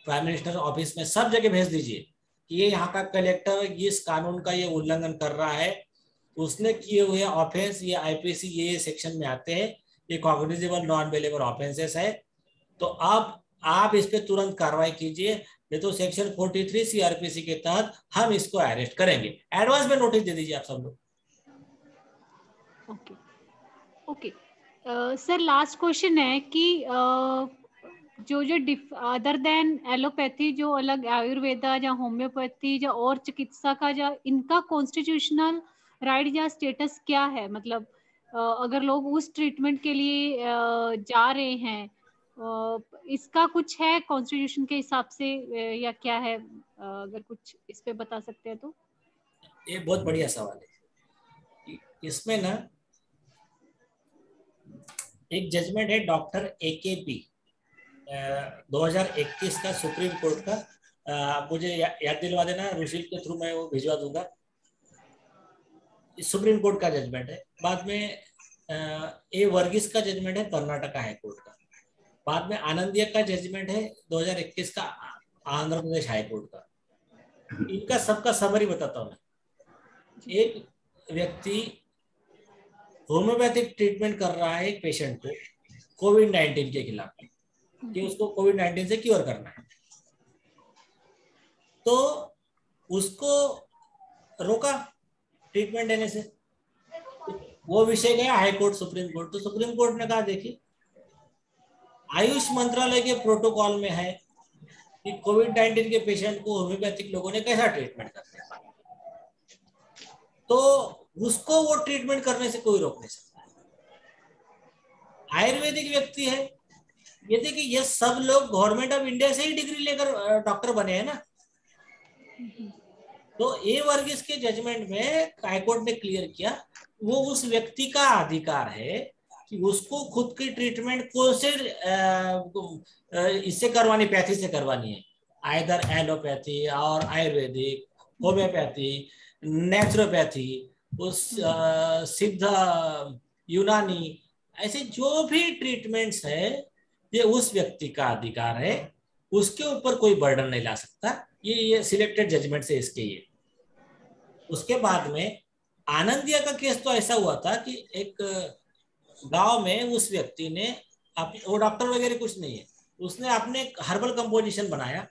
प्राइम मिनिस्टर ऑफिस में, सब जगह भेज दीजिए कि ये यहाँ का कलेक्टर इस कानून का ये उल्लंघन कर रहा है, उसने किए हुए ऑफेंस ये आईपीसी ये सेक्शन में आते हैं, ये कॉग्निजेबल नॉन बेलेबल ऑफेंसेस है, तो आप इस पे तुरंत कार्रवाई कीजिए, ये तो सेक्शन 43 सीआरपीसी के तहत हम इसको अरेस्ट करेंगे। एडवांस में नोटिस दे दीजिए आप सब लोग। ओके सर, लास्ट क्वेश्चन है कि जो अदर देन एलोपैथी, जो अलग आयुर्वेदा या होम्योपैथी या और चिकित्सा का या इनका कॉन्स्टिट्यूशनल राइट या स्टेटस क्या है? मतलब अगर लोग उस ट्रीटमेंट के लिए जा रहे हैं, इसका कुछ है कॉन्स्टिट्यूशन के हिसाब से या क्या है? अगर कुछ इस पे बता सकते हैं तो। ये बहुत बढ़िया सवाल है। इसमें ना एक जजमेंट है डॉक्टर AKP 2021 का सुप्रीम कोर्ट का, मुझे याद दिलवा देना, रुशील के थ्रू मैं वो भिजवा दूंगा। सुप्रीम कोर्ट का जजमेंट है। बाद में A वर्गीस का जजमेंट है कर्नाटका हाई कोर्ट का। बाद में आनंदिया का जजमेंट है 2021 का आंध्र प्रदेश हाई कोर्ट का। इनका सबका समरी बताता हूँ। एक व्यक्ति होम्योपैथिक ट्रीटमेंट कर रहा है एक पेशेंट को कोविड-19 के खिलाफ, कि उसको कोविड-19 से क्योर करना है, तो उसको रोका ट्रीटमेंट देने से। वो विषय गया हाई कोर्ट, सुप्रीम कोर्ट। तो सुप्रीम कोर्ट ने कहा देखिए, आयुष मंत्रालय के प्रोटोकॉल में है कि कोविड-19 के पेशेंट को होम्योपैथिक लोगों ने कैसा ट्रीटमेंट करते हैं, तो उसको वो ट्रीटमेंट करने से कोई रोक नहीं सकता। आयुर्वेदिक व्यक्ति है, ये देखिए, ये सब लोग गवर्नमेंट ऑफ इंडिया से ही डिग्री लेकर डॉक्टर बने हैं ना। तो A वर्गीस के जजमेंट में हाईकोर्ट ने क्लियर किया, वो उस व्यक्ति का अधिकार है कि उसको खुद की ट्रीटमेंट कौन से इससे करवानी, पैथी से करवानी है, आइदर एलोपैथी और आयुर्वेदिक, होम्योपैथी, नेचुरोपैथी, उस सिद्ध, यूनानी, ऐसे जो भी ट्रीटमेंट्स है, ये उस व्यक्ति का अधिकार है, उसके ऊपर कोई बर्डन नहीं ला सकता। ये सिलेक्टेड जजमेंट से इसके ये। उसके बाद में आनंदिया का केस तो ऐसा हुआ था कि एक गांव में उस व्यक्ति ने, वो डॉक्टर वगैरह कुछ नहीं है, उसने अपने हर्बल कंपोजिशन बनाया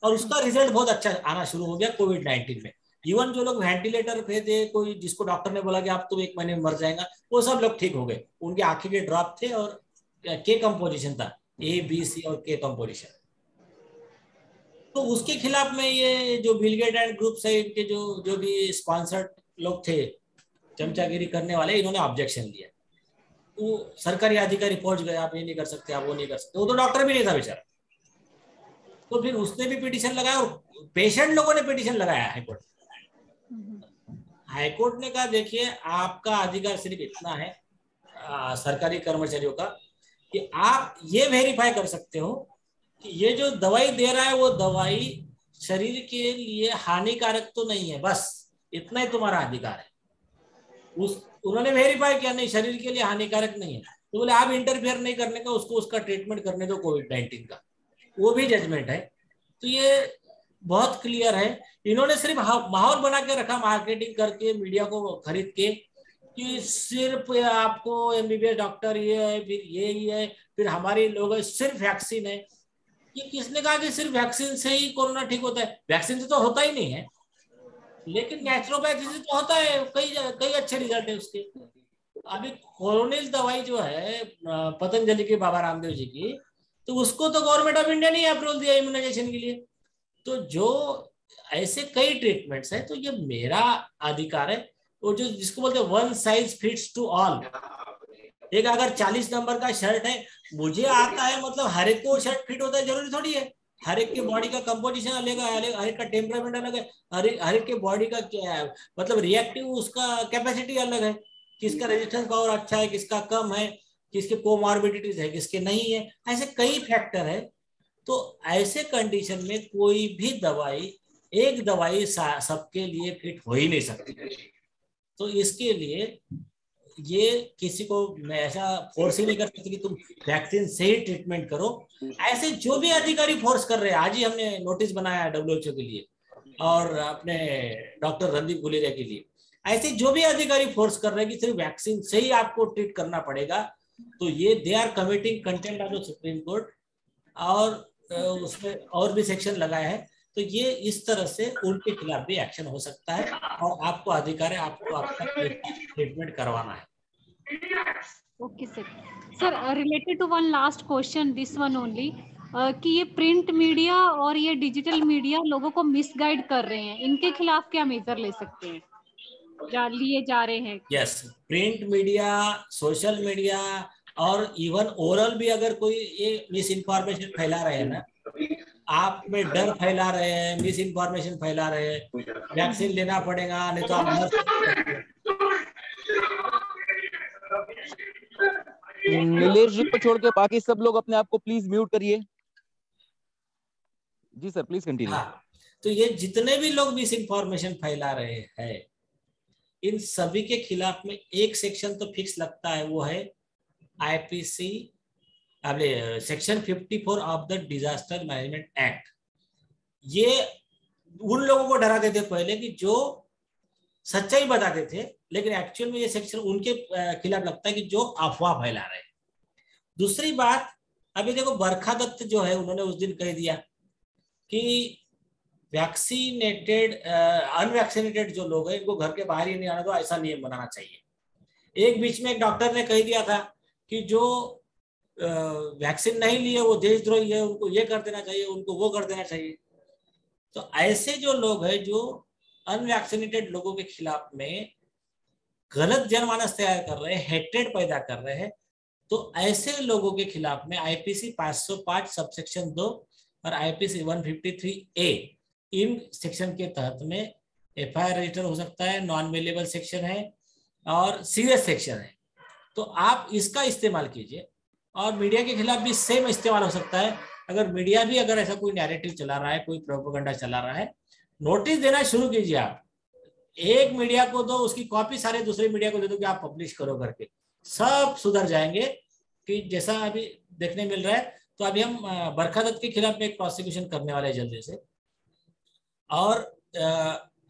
और उसका रिजल्ट बहुत अच्छा आना शुरू हो गया कोविड-19 में। इवन जो लोग वेंटिलेटर पे थे, कोई जिसको डॉक्टर ने बोला कि आप तो 1 महीने में मर जाएगा, वो सब लोग ठीक हो गए। उनकी आंखें के ड्रॉप थे और के कंपोजिशन था, ABC और के कंपोजिशन। तो उसके खिलाफ में ये जो बिल गेट एंड ग्रुप से इनके जो भी स्पॉन्सर्ड लोग थे, चमचागिरी करने वाले, इन्होंने ऑब्जेक्शन दिया। तो सरकारी अधिकारी पहुंच गए, आप ये नहीं कर सकते, आप वो नहीं कर सकते। वो तो डॉक्टर भी नहीं था बेचारा। तो फिर उसने भी पिटीशन लगाया और पेशेंट लोगों ने पिटीशन लगाया हाईकोर्ट। हाईकोर्ट ने कहा देखिए, आपका अधिकार सिर्फ इतना है सरकारी कर्मचारियों का कि आप ये वेरीफाई कर सकते हो कि ये जो दवाई दे रहा है वो दवाई शरीर के लिए हानिकारक तो नहीं है, बस इतना ही तुम्हारा अधिकार है। उन्होंने वेरीफाई किया नहीं, शरीर के लिए हानिकारक नहीं है, तो बोले आप इंटरफेयर नहीं करने का, उसको उसका ट्रीटमेंट करने दो कोविड-19 का, वो भी जजमेंट है। तो ये बहुत क्लियर है। इन्होंने सिर्फ माहौल बना के रखा मार्केटिंग करके, मीडिया को खरीद के, कि सिर्फ आपको एमबीबीएस डॉक्टर ये है, फिर ये ही है, फिर हमारे लोग सिर्फ वैक्सीन है। ये किसने कहा कि सिर्फ वैक्सीन से ही कोरोना ठीक होता है? वैक्सीन से तो होता ही नहीं है, लेकिन नेचुरोपैथी से तो होता है, कई अच्छे रिजल्ट है उसके। अभी कोरोनिल दवाई जो है पतंजलि के बाबा रामदेव जी की, तो उसको तो गवर्नमेंट ऑफ इंडिया ने अप्रूवल दिया इम्यूनाइजेशन के लिए। तो जो ऐसे कई ट्रीटमेंट्स है, तो ये मेरा अधिकार है। वो जो जिसको बोलते हैं one size fits to all, एक अगर 40 नंबर का शर्ट है, मुझे आता है मतलब हर एक को शर्ट फिट होता है जरूरी थोड़ी है। हर एक के बॉडी का कंपोजिशन अलग है, हर एक का टेम्परामेंट अलग है, हर एक के बॉडी का क्या है, मतलब रिएक्टिव उसका कैपेसिटी अलग है, किसका रेजिस्टेंस पावर अच्छा है, किसका कम है, किसके कोमॉर्बिडिटीज है, किसके नहीं है, ऐसे कई फैक्टर है। तो ऐसे कंडीशन में कोई भी दवाई, एक दवाई सबके लिए फिट हो ही नहीं सकती। तो इसके लिए ये किसी को मैं ऐसा फोर्स ही नहीं कर सकती कि तुम वैक्सीन से ही ट्रीटमेंट करो। ऐसे जो भी अधिकारी फोर्स कर रहे हैं, आज ही हमने नोटिस बनाया WHO के लिए और अपने डॉक्टर रणदीप गुलेरिया के लिए, ऐसे जो भी अधिकारी फोर्स कर रहे हैं कि सिर्फ वैक्सीन से ही आपको ट्रीट करना पड़ेगा, तो ये they are committing contempt of the supreme court, और उसमें और भी सेक्शन लगाया है। तो ये इस तरह से उनके खिलाफ भी एक्शन हो सकता है, और आपको अधिकार है, आपको आपका ट्रीटमेंट करवाना है। Okay sir. Sir related to one last question, this one only, कि ये प्रिंट मीडिया और ये डिजिटल मीडिया लोगों को मिसगाइड कर रहे हैं, इनके खिलाफ क्या मेजर ले सकते हैं, लिए जा रहे हैं? Yes, print media, social media और इवन ओरल भी अगर कोई ये मिस इन्फॉर्मेशन फैला रहे हैं ना, आप में डर फैला रहे हैं, मिस इन्फॉर्मेशन फैला रहे हैं, वैक्सीन लेना पड़ेगा नहीं तो आप नीलेश जी को छोड़ के बाकी सब लोग अपने आप को प्लीज म्यूट करिए। जी सर, प्लीज कंटिन्यू। हाँ, तो ये जितने भी लोग मिस इन्फॉर्मेशन फैला रहे हैं, इन सभी के खिलाफ में एक सेक्शन तो फिक्स लगता है, वो है IPC section 54 of the disaster management act. ये उन लोगों को डराते थे पहले कि जो सच्चाई बताते थे, लेकिन एक्चुअल में ये सेक्शन उनके खिलाफ लगता है कि जो अफवाह फैला रहे हैं। दूसरी बात, अभी देखो बरखा दत्त जो है, उन्होंने उस दिन कह दिया कि वैक्सीनेटेड अनवैक्सीनेटेड जो लोग हैं इनको घर के बाहर ही नहीं आने दो, ऐसा नियम बनाना चाहिए। एक बीच में एक डॉक्टर ने कह दिया था कि जो वैक्सीन नहीं लिए वो देशद्रोही है, उनको ये कर देना चाहिए, उनको वो कर देना चाहिए। तो ऐसे जो लोग हैं जो अनवैक्सीनेटेड लोगों के खिलाफ में गलत जनमानस तैयार कर रहे हैं, हेट्रेड पैदा कर रहे हैं, तो ऐसे लोगों के खिलाफ में आईपीसी 505 सबसेक्शन 2 और आईपीसी 153A इन सेक्शन के तहत में एफआईआर रजिस्टर हो सकता है। नॉन अवेलेबल सेक्शन है और सीरियस सेक्शन है, तो आप इसका इस्तेमाल कीजिए। और मीडिया के खिलाफ भी सेम इस्तेमाल हो सकता है। अगर मीडिया भी अगर ऐसा कोई नैरेटिव चला रहा है, कोई प्रोपेगेंडा चला रहा है, नोटिस देना शुरू कीजिए। आप एक मीडिया को दो, उसकी कॉपी सारे दूसरे मीडिया को दे दो कि आप पब्लिश करो करके, सब सुधर जाएंगे। कि जैसा अभी देखने मिल रहा है, तो अभी हम बरखा दत्त के खिलाफ में एक प्रोसिक्यूशन करने वाले हैं जल्दी से। और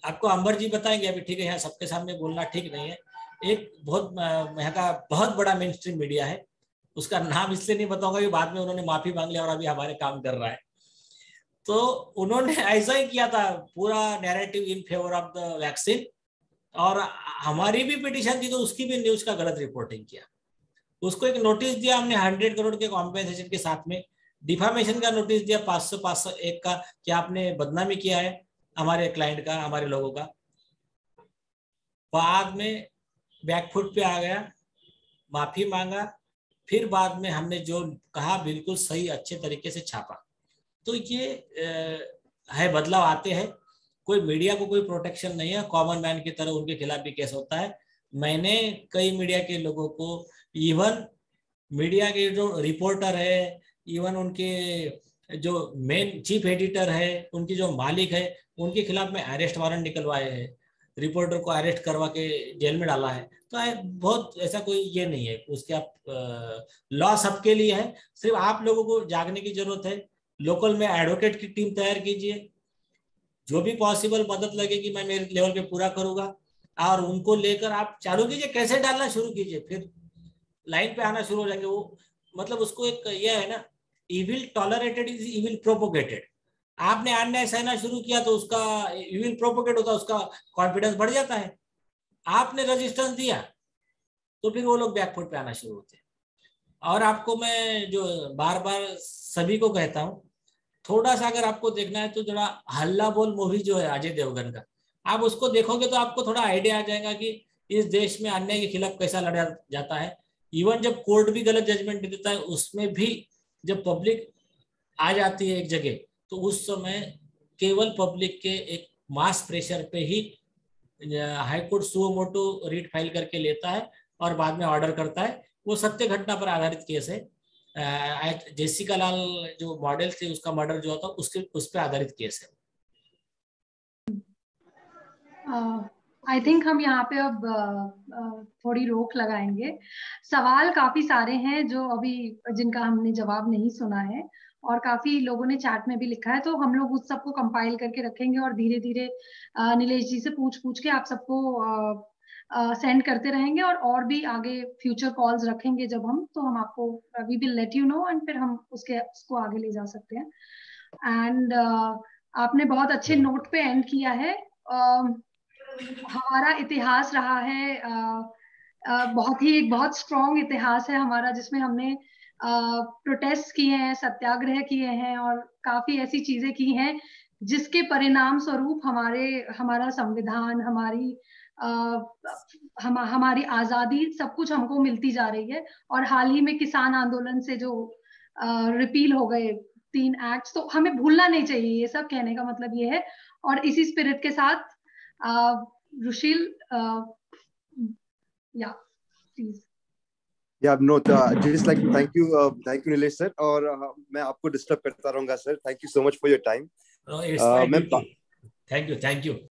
आपको अंबर जी बताएंगे अभी, ठीक है, यहाँ सबके सामने बोलना ठीक नहीं है। एक बहुत यहाँ का बहुत बड़ा मेन स्ट्रीम मीडिया है, उसका नाम इसलिए नहीं बताऊंगा कि बाद में उन्होंने माफी मांग लिया और अभी हमारे काम कर रहा है। तो उन्होंने ऐसा ही किया था, पूरा narrative in favour of the vaccine, और हमारी भी पिटीशन थी तो उसकी भी न्यूज का गलत रिपोर्टिंग किया। उसको एक नोटिस दिया हमने 100 करोड़ के कॉम्पेंसेशन के साथ में, डिफामेशन का नोटिस दिया 500-501 का, कि आपने बदनामी किया है हमारे क्लाइंट का, हमारे लोगों का। बाद में बैकफुट पे आ गया, माफी मांगा, फिर बाद में हमने जो कहा बिल्कुल सही अच्छे तरीके से छापा। तो ये है, बदलाव आते हैं। कोई मीडिया को कोई प्रोटेक्शन नहीं है, कॉमन मैन की तरह उनके खिलाफ भी केस होता है। मैंने कई मीडिया के लोगों को इवन मीडिया के जो रिपोर्टर है, इवन उनके जो मेन चीफ एडिटर है, उनकी जो मालिक है, उनके खिलाफ में अरेस्ट वारंट निकलवाए हैं, रिपोर्टर को अरेस्ट करवा के जेल में डाला है। तो बहुत ऐसा कोई ये नहीं है उसके, आप लॉ सबके लिए है, सिर्फ आप लोगों को जागने की जरूरत है। लोकल में एडवोकेट की टीम तैयार कीजिए, जो भी पॉसिबल मदद लगेगी मैं मेरे लेवल पे पूरा करूंगा, और उनको लेकर आप चालू कीजिए, कैसे डालना शुरू कीजिए, फिर लाइन पे आना शुरू हो जाएंगे वो। मतलब उसको एक ये है ना, evil tolerated is evil propagated. आपने अन्याय सहना शुरू किया तो उसका इविल प्रोपोगेट होता है, उसका कॉन्फिडेंस बढ़ जाता है। आपने रेजिस्टेंस दिया तो फिर वो लोग बैकफुट पे आना शुरू होते हैं। और आपको मैं जो बार बार सभी को कहता हूँ, थोड़ा सा अगर आपको देखना है तो थोड़ा हल्ला बोल मूवी जो है अजय देवगन का, आप उसको देखोगे तो आपको थोड़ा आइडिया आ जाएगा कि इस देश में अन्याय के खिलाफ कैसा लड़ा जाता है। इवन जब कोर्ट भी गलत जजमेंट देता है, उसमें भी जब पब्लिक आ जाती है एक जगह, तो उस समय केवल पब्लिक के एक मास प्रेशर पे ही high court suo motu writ file करके लेता है और बाद में ऑर्डर करता है। वो सत्य घटना पर आधारित केस है। जेसिका लाल जो मॉडल थी, उसका मर्डर जो होता उसके उस पर आधारित केस है। आई थिंक हम यहाँ पे अब थोड़ी रोक लगाएंगे। सवाल काफी सारे हैं जो अभी जिनका हमने जवाब नहीं सुना है, और काफी लोगों ने चैट में भी लिखा है, तो हम लोग उस सबको कंपाइल करके रखेंगे और धीरे धीरे नीलेश जी से पूछ के आप सबको सेंड करते रहेंगे। और भी आगे फ्यूचर कॉल्स रखेंगे जब हम, तो हम आपको we will let you know, and फिर हम उसको आगे ले जा सकते हैं। एंड आपने बहुत अच्छे नोट पे एंड किया है। हमारा इतिहास रहा है बहुत स्ट्रॉन्ग इतिहास है हमारा, जिसमें हमने प्रोटेस्ट किए हैं, सत्याग्रह किए हैं और काफी ऐसी चीजें की हैं जिसके परिणाम स्वरूप हमारा संविधान, हमारी आजादी, सब कुछ हमको मिलती जा रही है। और हाल ही में किसान आंदोलन से जो रिपील हो गए 3 एक्ट्स, तो हमें भूलना नहीं चाहिए। ये सब कहने का मतलब ये है। और इसी स्पिरिट के साथ Rushil, yeah, please. Yeah, no, just like thank you Nilesh sir, और मैं आपको डिस्टर्ब करता रहूंगा sir. Thank you so much for your time. It's my duty. Thank you.